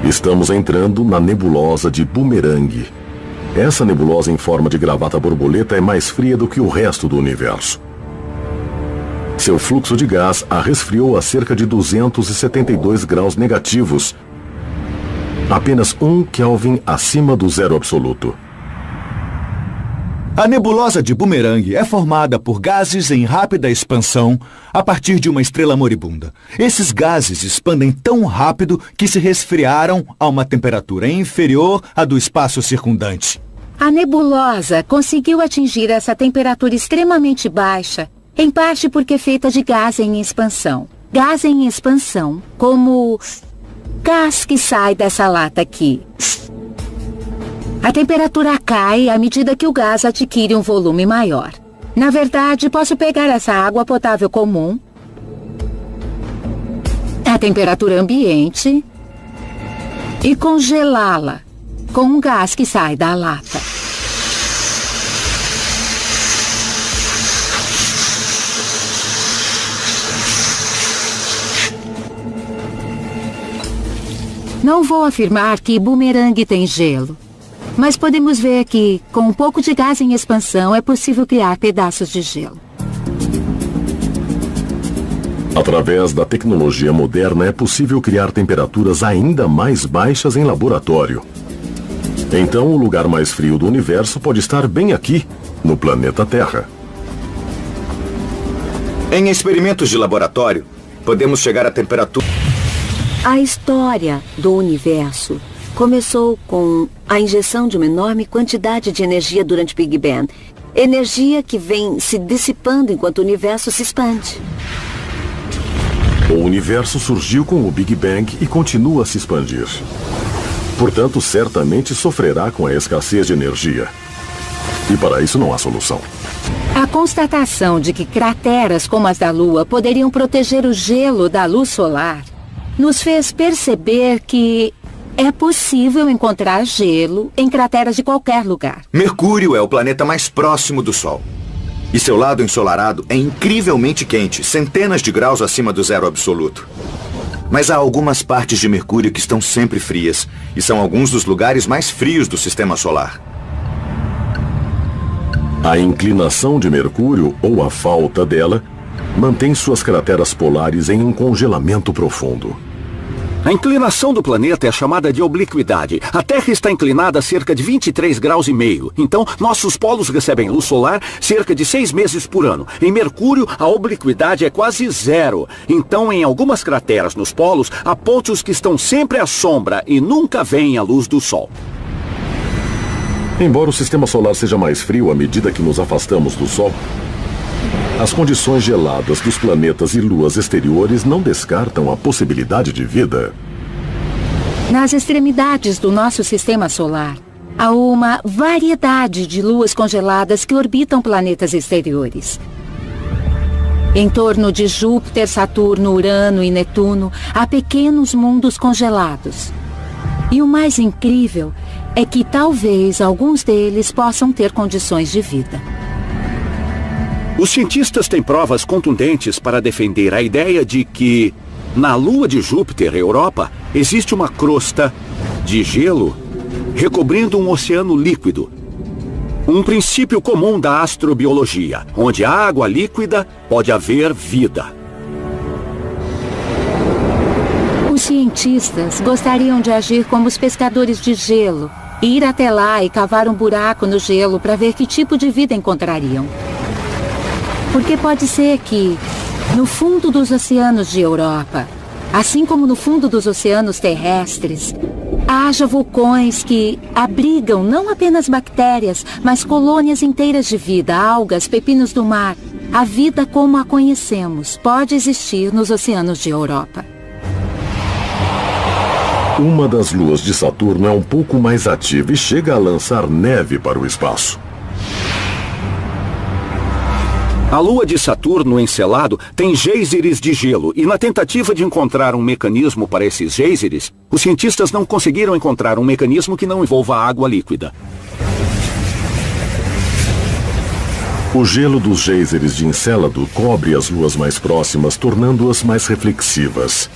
S1: Estamos entrando na nebulosa de Boomerang. Essa nebulosa em forma de gravata borboleta é mais fria do que o resto do universo. Seu fluxo de gás a resfriou a cerca de 272 graus negativos, apenas 1 Kelvin acima do zero absoluto.
S2: A nebulosa de Boomerang é formada por gases em rápida expansão a partir de uma estrela moribunda. Esses gases expandem tão rápido que se resfriaram a uma temperatura inferior à do espaço circundante.
S4: A nebulosa conseguiu atingir essa temperatura extremamente baixa, em parte porque é feita de gás em expansão. Gás em expansão, como gás que sai dessa lata aqui. A temperatura cai à medida que o gás adquire um volume maior. Na verdade, posso pegar essa água potável comum, a temperatura ambiente, e congelá-la com um gás que sai da lata. Não vou afirmar que Boomerang tem gelo. Mas podemos ver que, com um pouco de gás em expansão, é possível criar pedaços de gelo.
S1: Através da tecnologia moderna, é possível criar temperaturas ainda mais baixas em laboratório. Então, o lugar mais frio do universo pode estar bem aqui, no planeta Terra.
S2: Em experimentos de laboratório, podemos chegar a temperatura...
S6: A história do universo começou com a injeção de uma enorme quantidade de energia durante o Big Bang. Energia que vem se dissipando enquanto o universo se expande.
S1: O universo surgiu com o Big Bang e continua a se expandir. Portanto, certamente sofrerá com a escassez de energia. E para isso não há solução.
S4: A constatação de que crateras como as da Lua poderiam proteger o gelo da luz solar nos fez perceber que é possível encontrar gelo em crateras de qualquer lugar.
S2: Mercúrio é o planeta mais próximo do Sol. E seu lado ensolarado é incrivelmente quente, centenas de graus acima do zero absoluto. Mas há algumas partes de Mercúrio que estão sempre frias, e são alguns dos lugares mais frios do Sistema Solar.
S1: A inclinação de Mercúrio, ou a falta dela, mantém suas crateras polares em um congelamento profundo.
S3: A inclinação do planeta é chamada de obliquidade. A Terra está inclinada a cerca de 23 graus e meio. Então, nossos polos recebem luz solar cerca de 6 meses por ano. Em Mercúrio, a obliquidade é quase zero. Então, em algumas crateras nos polos, há pontos que estão sempre à sombra e nunca veem a luz do Sol.
S1: Embora o sistema solar seja mais frio à medida que nos afastamos do Sol, as condições geladas dos planetas e luas exteriores não descartam a possibilidade de vida.
S4: Nas extremidades do nosso sistema solar, há uma variedade de luas congeladas que orbitam planetas exteriores. Em torno de Júpiter, Saturno, Urano e Netuno, há pequenos mundos congelados. E o mais incrível é que talvez alguns deles possam ter condições de vida.
S3: Os cientistas têm provas contundentes para defender a ideia de que, na lua de Júpiter, Europa, existe uma crosta de gelo recobrindo um oceano líquido. Um princípio comum da astrobiologia, onde há água líquida, pode haver vida.
S4: Os cientistas gostariam de agir como os pescadores de gelo, ir até lá e cavar um buraco no gelo para ver que tipo de vida encontrariam. Porque pode ser que, no fundo dos oceanos de Europa, assim como no fundo dos oceanos terrestres, haja vulcões que abrigam não apenas bactérias, mas colônias inteiras de vida, algas, pepinos do mar. A vida como a conhecemos pode existir nos oceanos de Europa.
S1: Uma das luas de Saturno é um pouco mais ativa e chega a lançar neve para o espaço.
S3: A lua de Saturno, Encelado, tem geysers de gelo e na tentativa de encontrar um mecanismo para esses geysers, os cientistas não conseguiram encontrar um mecanismo que não envolva água líquida.
S1: O gelo dos geysers de Encélado cobre as luas mais próximas, tornando-as mais reflexivas.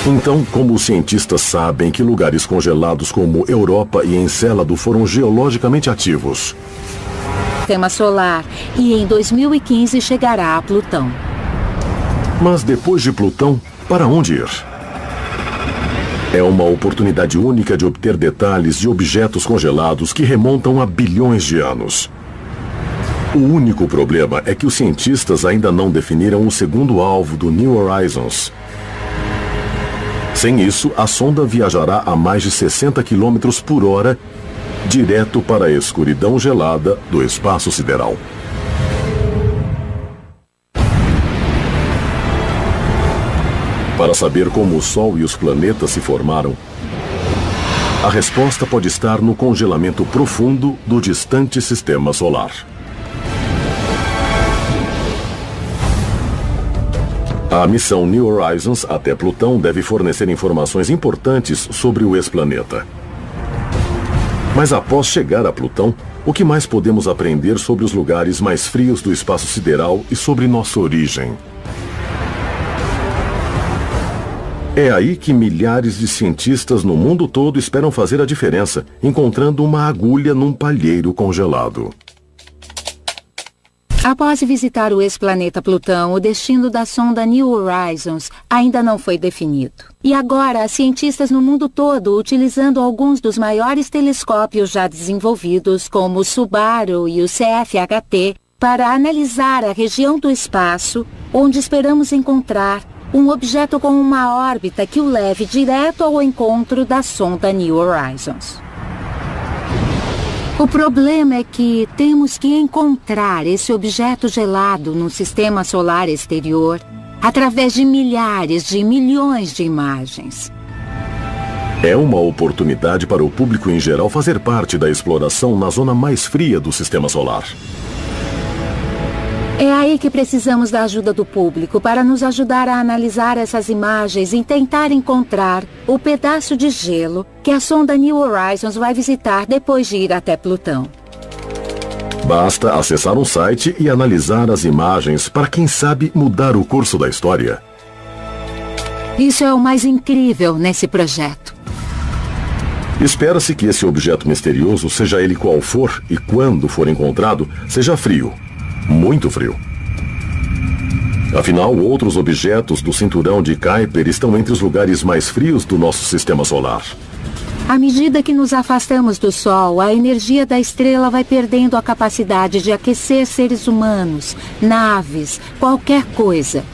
S1: Então, como os cientistas sabem que lugares congelados como Europa e Encélado foram geologicamente ativos?
S4: Sistema solar e em 2015 chegará a Plutão.
S1: Mas depois de Plutão, para onde ir? É uma oportunidade única de obter detalhes de objetos congelados que remontam a bilhões de anos. O único problema é que os cientistas ainda não definiram o segundo alvo do New Horizons. Sem isso, a sonda viajará a mais de 60 km por hora direto para a escuridão gelada do espaço sideral. Para saber como o Sol e os planetas se formaram, a resposta pode estar no congelamento profundo do distante sistema solar. A missão New Horizons até Plutão deve fornecer informações importantes sobre o ex-planeta. Mas após chegar a Plutão, o que mais podemos aprender sobre os lugares mais frios do espaço sideral e sobre nossa origem? É aí que milhares de cientistas no mundo todo esperam fazer a diferença, encontrando uma agulha num palheiro congelado.
S4: Após visitar o ex-planeta Plutão, o destino da sonda New Horizons ainda não foi definido. E agora, cientistas no mundo todo, utilizando alguns dos maiores telescópios já desenvolvidos, como o Subaru e o CFHT, para analisar a região do espaço onde esperamos encontrar um objeto com uma órbita que o leve direto ao encontro da sonda New Horizons. O problema é que temos que encontrar esse objeto gelado no sistema solar exterior através de milhares de milhões de imagens.
S1: É uma oportunidade para o público em geral fazer parte da exploração na zona mais fria do sistema solar.
S4: É aí que precisamos da ajuda do público para nos ajudar a analisar essas imagens e tentar encontrar o pedaço de gelo que a sonda New Horizons vai visitar depois de ir até Plutão.
S1: Basta acessar um site e analisar as imagens para, quem sabe, mudar o curso da história.
S4: Isso é o mais incrível nesse projeto.
S1: Espera-se que esse objeto misterioso, seja ele qual for e quando for encontrado, seja frio. Muito frio. Afinal, outros objetos do cinturão de Kuiper estão entre os lugares mais frios do nosso sistema solar.
S4: À medida que nos afastamos do Sol, a energia da estrela vai perdendo a capacidade de aquecer seres humanos, naves, qualquer coisa.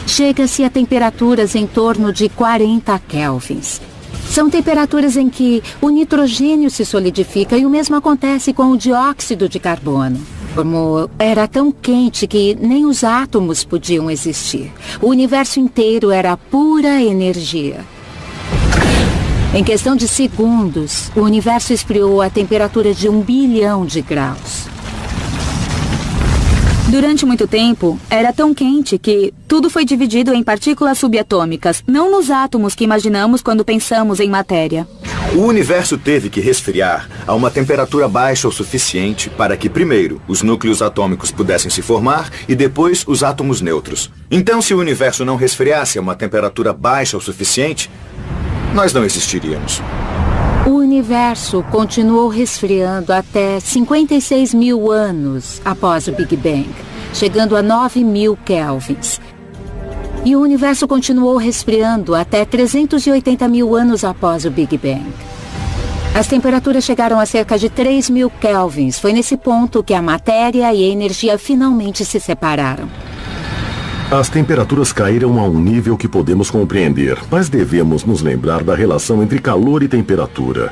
S4: Chega-se a temperaturas em torno de 40 kelvins. São temperaturas em que o nitrogênio se solidifica e o mesmo acontece com o dióxido de carbono. Era tão quente que nem os átomos podiam existir. O universo inteiro era pura energia. Em questão de segundos, o universo esfriou a temperatura de 1 bilhão de graus.
S5: Durante muito tempo, era tão quente que tudo foi dividido em partículas subatômicas, não nos átomos que imaginamos quando pensamos em matéria.
S2: O universo teve que resfriar a uma temperatura baixa o suficiente para que, primeiro, os núcleos atômicos pudessem se formar e depois os átomos neutros. Então, se o universo não resfriasse a uma temperatura baixa o suficiente, nós não existiríamos.
S4: O universo continuou resfriando até 56 mil anos após o Big Bang, chegando a 9.000 kelvins. E o universo continuou resfriando até 380 mil anos após o Big Bang. As temperaturas chegaram a cerca de 3.000 kelvins. Foi nesse ponto que a matéria e a energia finalmente se separaram.
S1: As temperaturas caíram a um nível que podemos compreender, mas devemos nos lembrar da relação entre calor e temperatura.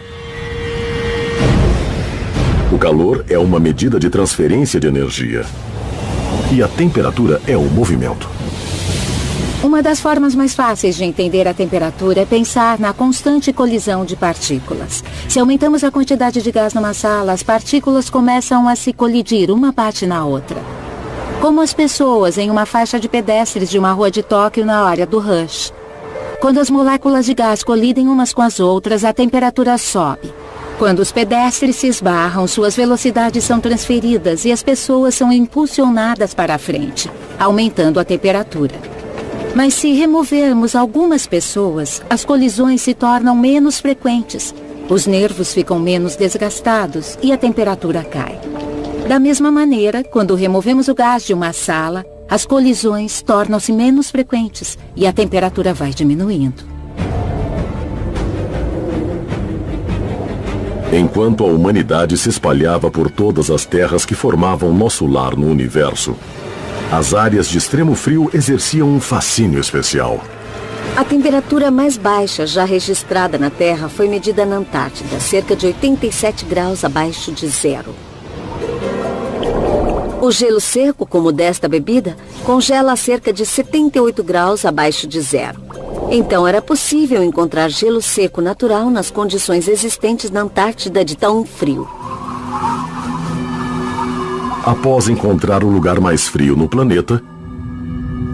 S1: O calor é uma medida de transferência de energia. E a temperatura é o movimento.
S4: Uma das formas mais fáceis de entender a temperatura é pensar na constante colisão de partículas. Se aumentamos a quantidade de gás numa sala, as partículas começam a se colidir, uma bate na outra. Como as pessoas em uma faixa de pedestres de uma rua de Tóquio na hora do rush. Quando as moléculas de gás colidem umas com as outras, a temperatura sobe. Quando os pedestres se esbarram, suas velocidades são transferidas e as pessoas são impulsionadas para a frente, aumentando a temperatura. Mas se removermos algumas pessoas, as colisões se tornam menos frequentes, os nervos ficam menos desgastados e a temperatura cai. Da mesma maneira, quando removemos o gás de uma sala, as colisões tornam-se menos frequentes e a temperatura vai diminuindo.
S1: Enquanto a humanidade se espalhava por todas as terras que formavam nosso lar no universo, as áreas de extremo frio exerciam um fascínio especial.
S6: A temperatura mais baixa já registrada na Terra foi medida na Antártida, cerca de 87 graus abaixo de zero. O gelo seco, como o desta bebida, congela a cerca de 78 graus abaixo de zero. Então era possível encontrar gelo seco natural nas condições existentes na Antártida de tão frio.
S1: Após encontrar o lugar mais frio no planeta,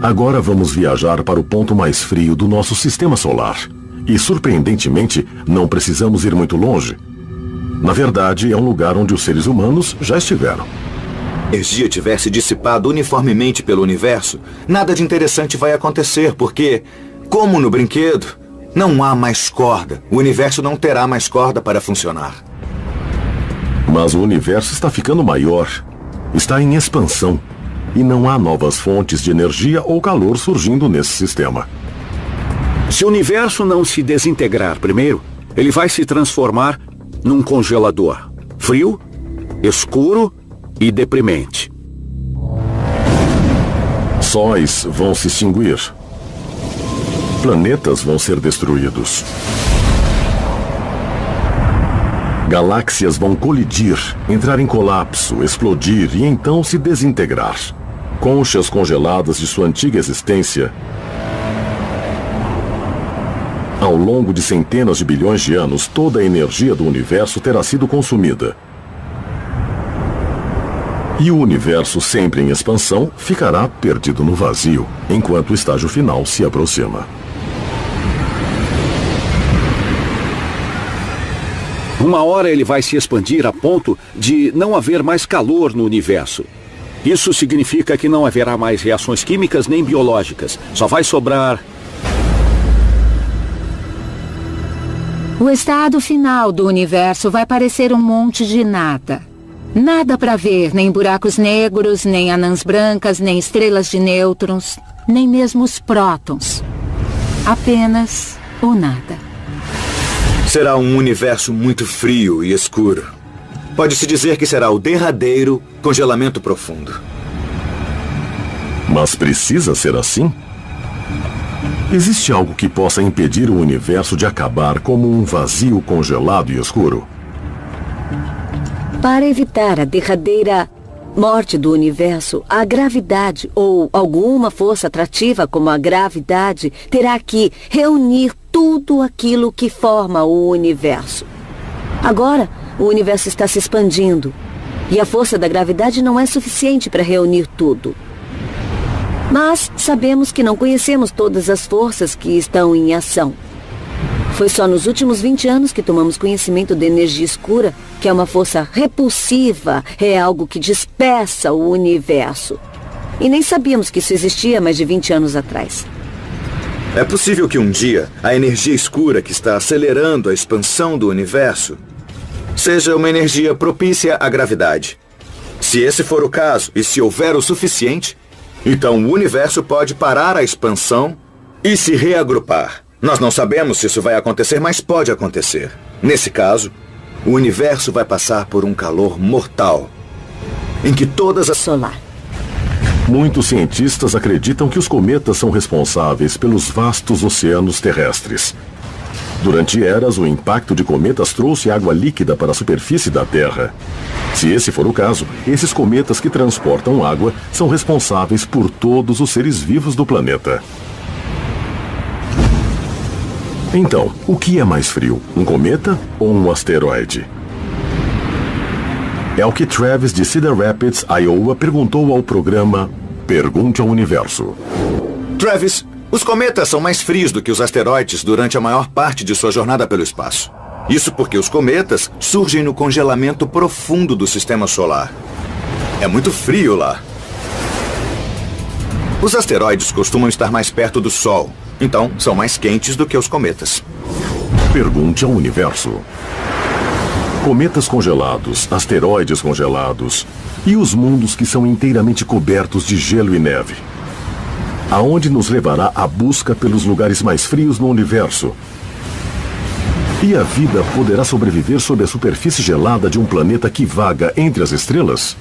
S1: agora vamos viajar para o ponto mais frio do nosso sistema solar. E, surpreendentemente, não precisamos ir muito longe. Na verdade, é um lugar onde os seres humanos já estiveram.
S2: Se a energia tivesse dissipado uniformemente pelo universo, nada de interessante vai acontecer, porque, como no brinquedo, não há mais corda. O universo não terá mais corda para funcionar.
S1: Mas o universo está ficando maior. Está em expansão. E não há novas fontes de energia ou calor surgindo nesse sistema.
S3: Se o universo não se desintegrar primeiro, ele vai se transformar num congelador. Frio, escuro e deprimente.
S1: Sóis vão se extinguir. Planetas vão ser destruídos. Galáxias vão colidir, entrar em colapso, explodir e então se desintegrar. Conchas congeladas de sua antiga existência. Ao longo de centenas de bilhões de anos, toda a energia do universo terá sido consumida. E o universo, sempre em expansão, ficará perdido no vazio, enquanto o estágio final se aproxima.
S3: Uma hora ele vai se expandir a ponto de não haver mais calor no universo. Isso significa que não haverá mais reações químicas nem biológicas. Só vai sobrar...
S4: O estado final do universo vai parecer um monte de nada. Nada para ver, nem buracos negros, nem anãs brancas, nem estrelas de nêutrons, nem mesmo os prótons. Apenas o nada.
S2: Será um universo muito frio e escuro. Pode-se dizer que será o derradeiro congelamento profundo.
S1: Mas precisa ser assim? Existe algo que possa impedir o universo de acabar como um vazio congelado e escuro?
S6: Para evitar a derradeira morte do universo, a gravidade ou alguma força atrativa como a gravidade terá que reunir tudo aquilo que forma o universo. Agora, o universo está se expandindo e a força da gravidade não é suficiente para reunir tudo. Mas sabemos que não conhecemos todas as forças que estão em ação. Foi só nos últimos 20 anos que tomamos conhecimento da energia escura, que é uma força repulsiva, é algo que dispersa o universo. E nem sabíamos que isso existia mais de 20 anos atrás.
S2: É possível que um dia a energia escura que está acelerando a expansão do universo seja uma energia propícia à gravidade. Se esse for o caso, e se houver o suficiente, então o universo pode parar a expansão e se reagrupar. Nós não sabemos se isso vai acontecer, mas pode acontecer. Nesse caso, o universo vai passar por um calor mortal, em que todas as...
S6: Solar.
S1: Muitos cientistas acreditam que os cometas são responsáveis pelos vastos oceanos terrestres. Durante eras, o impacto de cometas trouxe água líquida para a superfície da Terra. Se esse for o caso, esses cometas que transportam água são responsáveis por todos os seres vivos do planeta. Então, o que é mais frio? Um cometa ou um asteroide? É o que Travis de Cedar Rapids, Iowa, perguntou ao programa Pergunte ao Universo.
S2: Travis, os cometas são mais frios do que os asteroides durante a maior parte de sua jornada pelo espaço. Isso porque os cometas surgem no congelamento profundo do sistema solar. É muito frio lá. Os asteroides costumam estar mais perto do Sol, então são mais quentes do que os cometas.
S1: Pergunte ao Universo. Cometas congelados, asteroides congelados e os mundos que são inteiramente cobertos de gelo e neve. Aonde nos levará a busca pelos lugares mais frios no universo? E a vida poderá sobreviver sob a superfície gelada de um planeta que vaga entre as estrelas?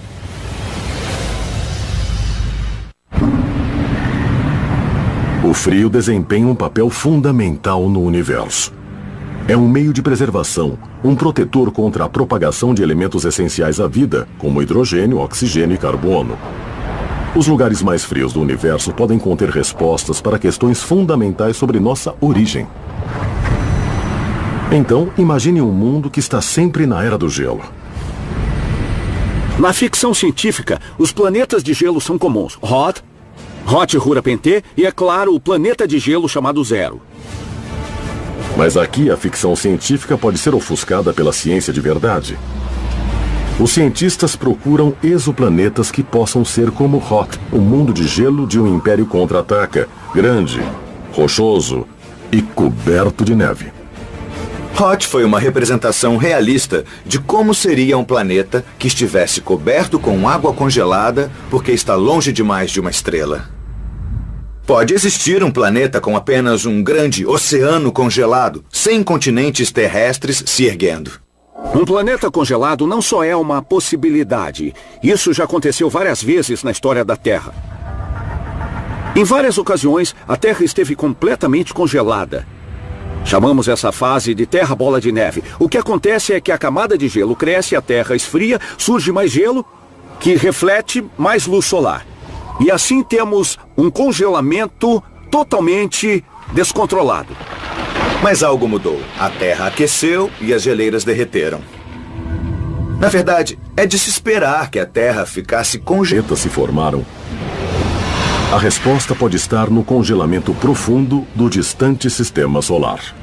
S1: O frio desempenha um papel fundamental no universo. É um meio de preservação, um protetor contra a propagação de elementos essenciais à vida, como hidrogênio, oxigênio e carbono. Os lugares mais frios do universo podem conter respostas para questões fundamentais sobre nossa origem. Então, imagine um mundo que está sempre na era do gelo.
S3: Na ficção científica, os planetas de gelo são comuns. Hot Hura-Pentê e, é claro, o planeta de gelo chamado Zero.
S1: Mas aqui a ficção científica pode ser ofuscada pela ciência de verdade. Os cientistas procuram exoplanetas que possam ser como Hot, o mundo de gelo de um império contra-ataca, grande, rochoso e coberto de neve.
S2: Hot foi uma representação realista de como seria um planeta que estivesse coberto com água congelada porque está longe demais de uma estrela. Pode existir um planeta com apenas um grande oceano congelado, sem continentes terrestres se erguendo.
S3: Um planeta congelado não só é uma possibilidade. Isso já aconteceu várias vezes na história da Terra. Em várias ocasiões, a Terra esteve completamente congelada. Chamamos essa fase de Terra Bola de Neve. O que acontece é que a camada de gelo cresce, a Terra esfria, surge mais gelo, que reflete mais luz solar. E assim temos um congelamento totalmente descontrolado.
S2: Mas algo mudou. A Terra aqueceu e as geleiras derreteram. Na verdade, é de se esperar que a Terra ficasse congelada.
S1: Planetas se formaram. A resposta pode estar no congelamento profundo do distante sistema solar.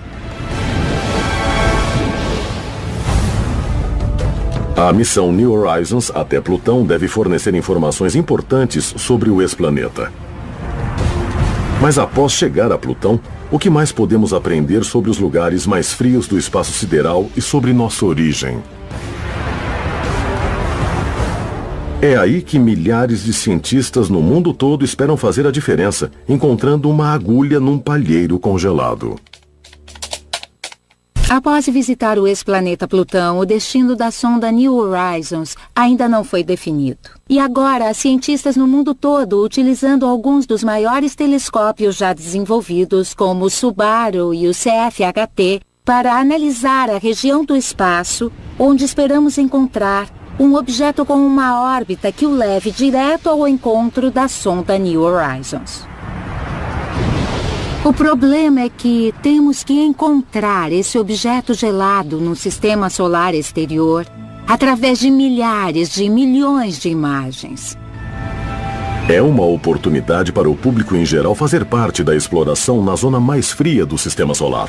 S1: A missão New Horizons até Plutão deve fornecer informações importantes sobre o ex-planeta. Mas após chegar a Plutão, o que mais podemos aprender sobre os lugares mais frios do espaço sideral e sobre nossa origem? É aí que milhares de cientistas no mundo todo esperam fazer a diferença, encontrando uma agulha num palheiro congelado.
S4: Após visitar o ex-planeta Plutão, o destino da sonda New Horizons ainda não foi definido. E agora, cientistas no mundo todo, utilizando alguns dos maiores telescópios já desenvolvidos, como o Subaru e o CFHT, para analisar a região do espaço onde esperamos encontrar o Um objeto com uma órbita que o leve direto ao encontro da sonda New Horizons. O problema é que temos que encontrar esse objeto gelado no sistema solar exterior através de milhares de milhões de imagens.
S1: É uma oportunidade para o público em geral fazer parte da exploração na zona mais fria do sistema solar.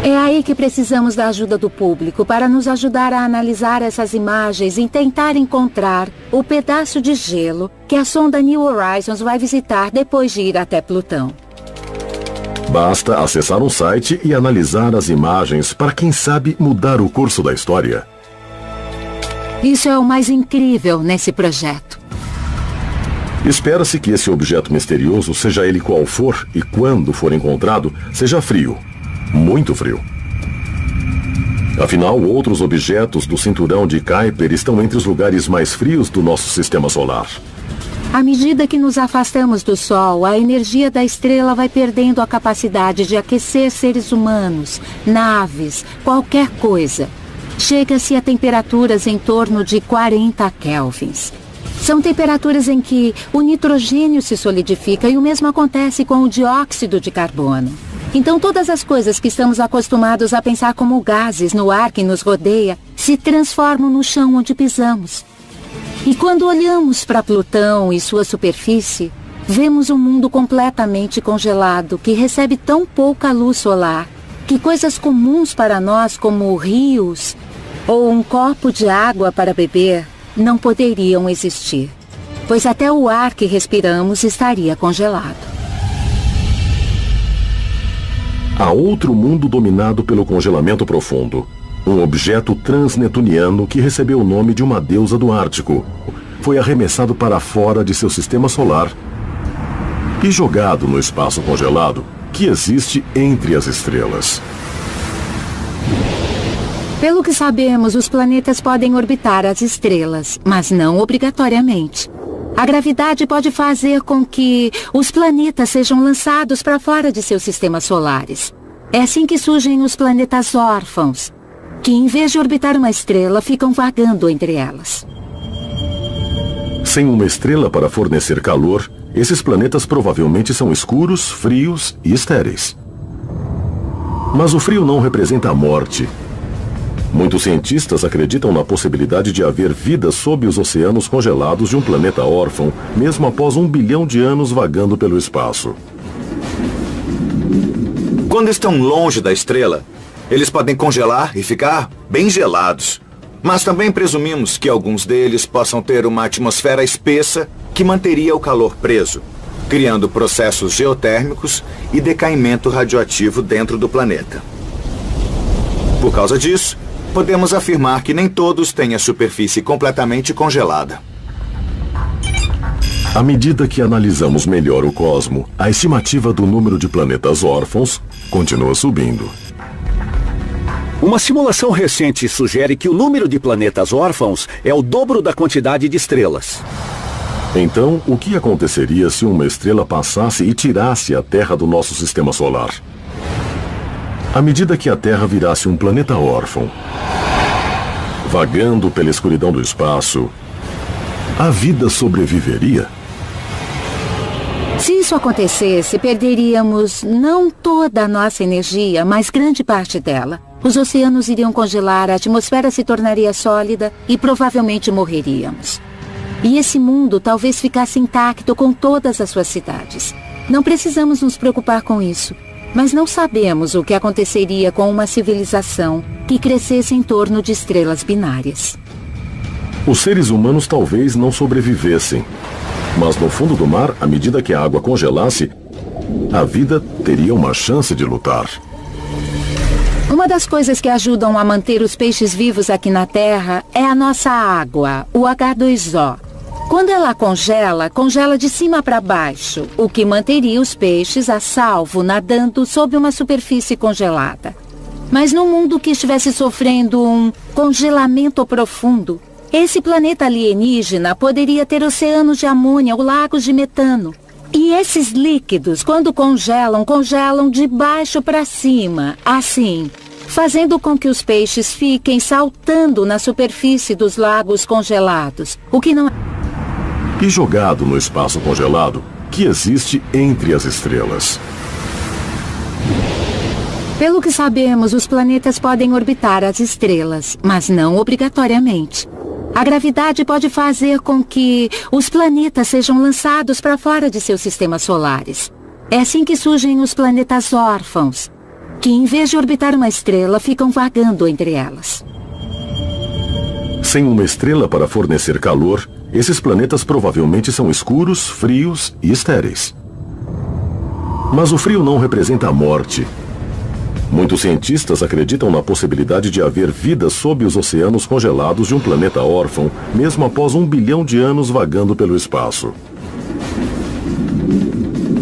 S4: É aí que precisamos da ajuda do público para nos ajudar a analisar essas imagens e tentar encontrar o pedaço de gelo que a sonda New Horizons vai visitar depois de ir até Plutão.
S1: Basta acessar um site e analisar as imagens para, quem sabe, mudar o curso da história.
S4: Isso é o mais incrível nesse projeto.
S1: Espera-se que esse objeto misterioso, seja ele qual for e quando for encontrado, seja frio. Muito frio. Afinal, outros objetos do cinturão de Kuiper estão entre os lugares mais frios do nosso sistema solar.
S4: À medida que nos afastamos do Sol, a energia da estrela vai perdendo a capacidade de aquecer seres humanos, naves, qualquer coisa. Chega-se a temperaturas em torno de 40 kelvins. São temperaturas em que o nitrogênio se solidifica e o mesmo acontece com o dióxido de carbono. Então todas as coisas que estamos acostumados a pensar como gases no ar que nos rodeia se transformam no chão onde pisamos. E quando olhamos para Plutão e sua superfície, vemos um mundo completamente congelado que recebe tão pouca luz solar que coisas comuns para nós como rios ou um copo de água para beber não poderiam existir, pois até o ar que respiramos estaria congelado.
S1: Há outro mundo dominado pelo congelamento profundo. Um objeto transnetuniano que recebeu o nome de uma deusa do Ártico. Foi arremessado para fora de seu sistema solar e jogado no espaço congelado que existe entre as estrelas.
S4: Pelo que sabemos, os planetas podem orbitar as estrelas, mas não obrigatoriamente. A gravidade pode fazer com que os planetas sejam lançados para fora de seus sistemas solares. É assim que surgem os planetas órfãos, que em vez de orbitar uma estrela, ficam vagando entre elas.
S1: Sem uma estrela para fornecer calor, esses planetas provavelmente são escuros, frios e estéreis. Mas o frio não representa a morte. Muitos cientistas acreditam na possibilidade de haver vida sob os oceanos congelados de um planeta órfão, mesmo após 1 bilhão de anos vagando pelo espaço.
S2: Quando estão longe da estrela, eles podem congelar e ficar bem gelados. Mas também presumimos que alguns deles possam ter uma atmosfera espessa que manteria o calor preso, criando processos geotérmicos e decaimento radioativo dentro do planeta. Por causa disso, podemos afirmar que nem todos têm a superfície completamente congelada.
S1: À medida que analisamos melhor o cosmo, a estimativa do número de planetas órfãos continua subindo.
S3: Uma simulação recente sugere que o número de planetas órfãos é o dobro da quantidade de estrelas.
S1: Então, o que aconteceria se uma estrela passasse e tirasse a Terra do nosso sistema solar? À medida que a Terra virasse um planeta órfão, vagando pela escuridão do espaço, a vida sobreviveria?
S4: Se isso acontecesse, perderíamos não toda a nossa energia, mas grande parte dela. Os oceanos iriam congelar, a atmosfera se tornaria sólida e provavelmente morreríamos. E esse mundo talvez ficasse intacto com todas as suas cidades. Não precisamos nos preocupar com isso, mas não sabemos o que aconteceria com uma civilização que crescesse em torno de estrelas binárias.
S1: Os seres humanos talvez não sobrevivessem. Mas no fundo do mar, à medida que a água congelasse, a vida teria uma chance de lutar.
S4: Uma das coisas que ajudam a manter os peixes vivos aqui na Terra é a nossa água, o H2O. Quando ela congela, congela de cima para baixo, o que manteria os peixes a salvo nadando sob uma superfície congelada. Mas num mundo que estivesse sofrendo um congelamento profundo, esse planeta alienígena poderia ter oceanos de amônia ou lagos de metano. E esses líquidos, quando congelam, congelam de baixo para cima, assim, fazendo com que os peixes fiquem saltando na superfície dos lagos congelados, o que não é...
S1: E jogado no espaço congelado que existe entre as estrelas.
S4: Pelo que sabemos, os planetas podem orbitar as estrelas, mas não obrigatoriamente. A gravidade pode fazer com que os planetas sejam lançados para fora de seus sistemas solares. É assim que surgem os planetas órfãos, que em vez de orbitar uma estrela, ficam vagando entre elas.
S1: Sem uma estrela para fornecer calor, esses planetas provavelmente são escuros, frios e estéreis. Mas o frio não representa a morte. Muitos cientistas acreditam na possibilidade de haver vida sob os oceanos congelados de um planeta órfão, mesmo após 1 bilhão de anos vagando pelo espaço.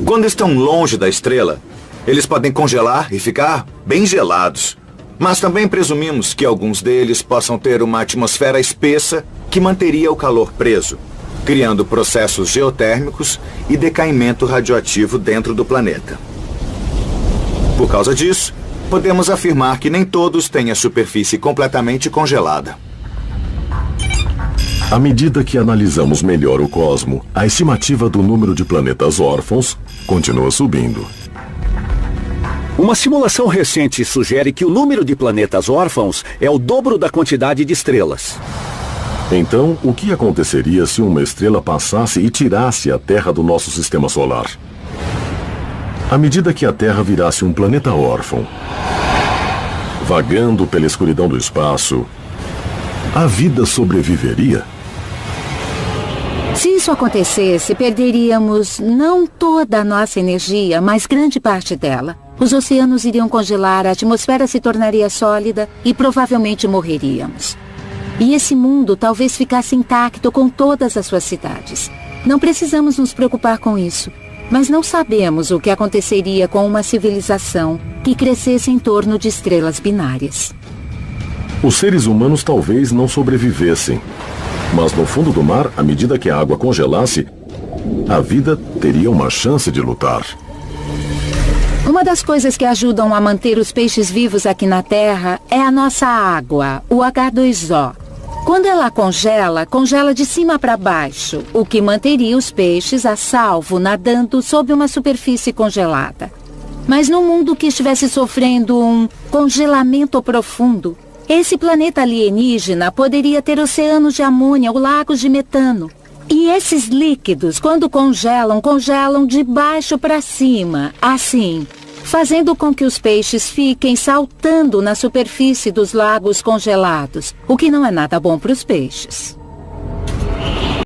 S2: Quando estão longe da estrela, eles podem congelar e ficar bem gelados. Mas também presumimos que alguns deles possam ter uma atmosfera espessa que manteria o calor preso, criando processos geotérmicos e decaimento radioativo dentro do planeta. Por causa disso, podemos afirmar que nem todos têm a superfície completamente congelada.
S1: À medida que analisamos melhor o cosmo, a estimativa do número de planetas órfãos continua subindo.
S3: Uma simulação recente sugere que o número de planetas órfãos é o dobro da quantidade de estrelas.
S1: Então, o que aconteceria se uma estrela passasse e tirasse a Terra do nosso sistema solar? À medida que a Terra virasse um planeta órfão, vagando pela escuridão do espaço, a vida sobreviveria?
S4: Se isso acontecesse, perderíamos não toda a nossa energia, mas grande parte dela. Os oceanos iriam congelar, a atmosfera se tornaria sólida e provavelmente morreríamos. E esse mundo talvez ficasse intacto com todas as suas cidades. Não precisamos nos preocupar com isso, mas não sabemos o que aconteceria com uma civilização que crescesse em torno de estrelas binárias.
S1: Os seres humanos talvez não sobrevivessem. Mas no fundo do mar, à medida que a água congelasse, a vida teria uma chance de lutar.
S4: Uma das coisas que ajudam a manter os peixes vivos aqui na Terra é a nossa água, o H2O. Quando ela congela, congela de cima para baixo, o que manteria os peixes a salvo nadando sob uma superfície congelada. Mas num mundo que estivesse sofrendo um congelamento profundo, esse planeta alienígena poderia ter oceanos de amônia ou lagos de metano. E esses líquidos, quando congelam, congelam de baixo para cima, assim, fazendo com que os peixes fiquem saltando na superfície dos lagos congelados, o que não é nada bom para os peixes.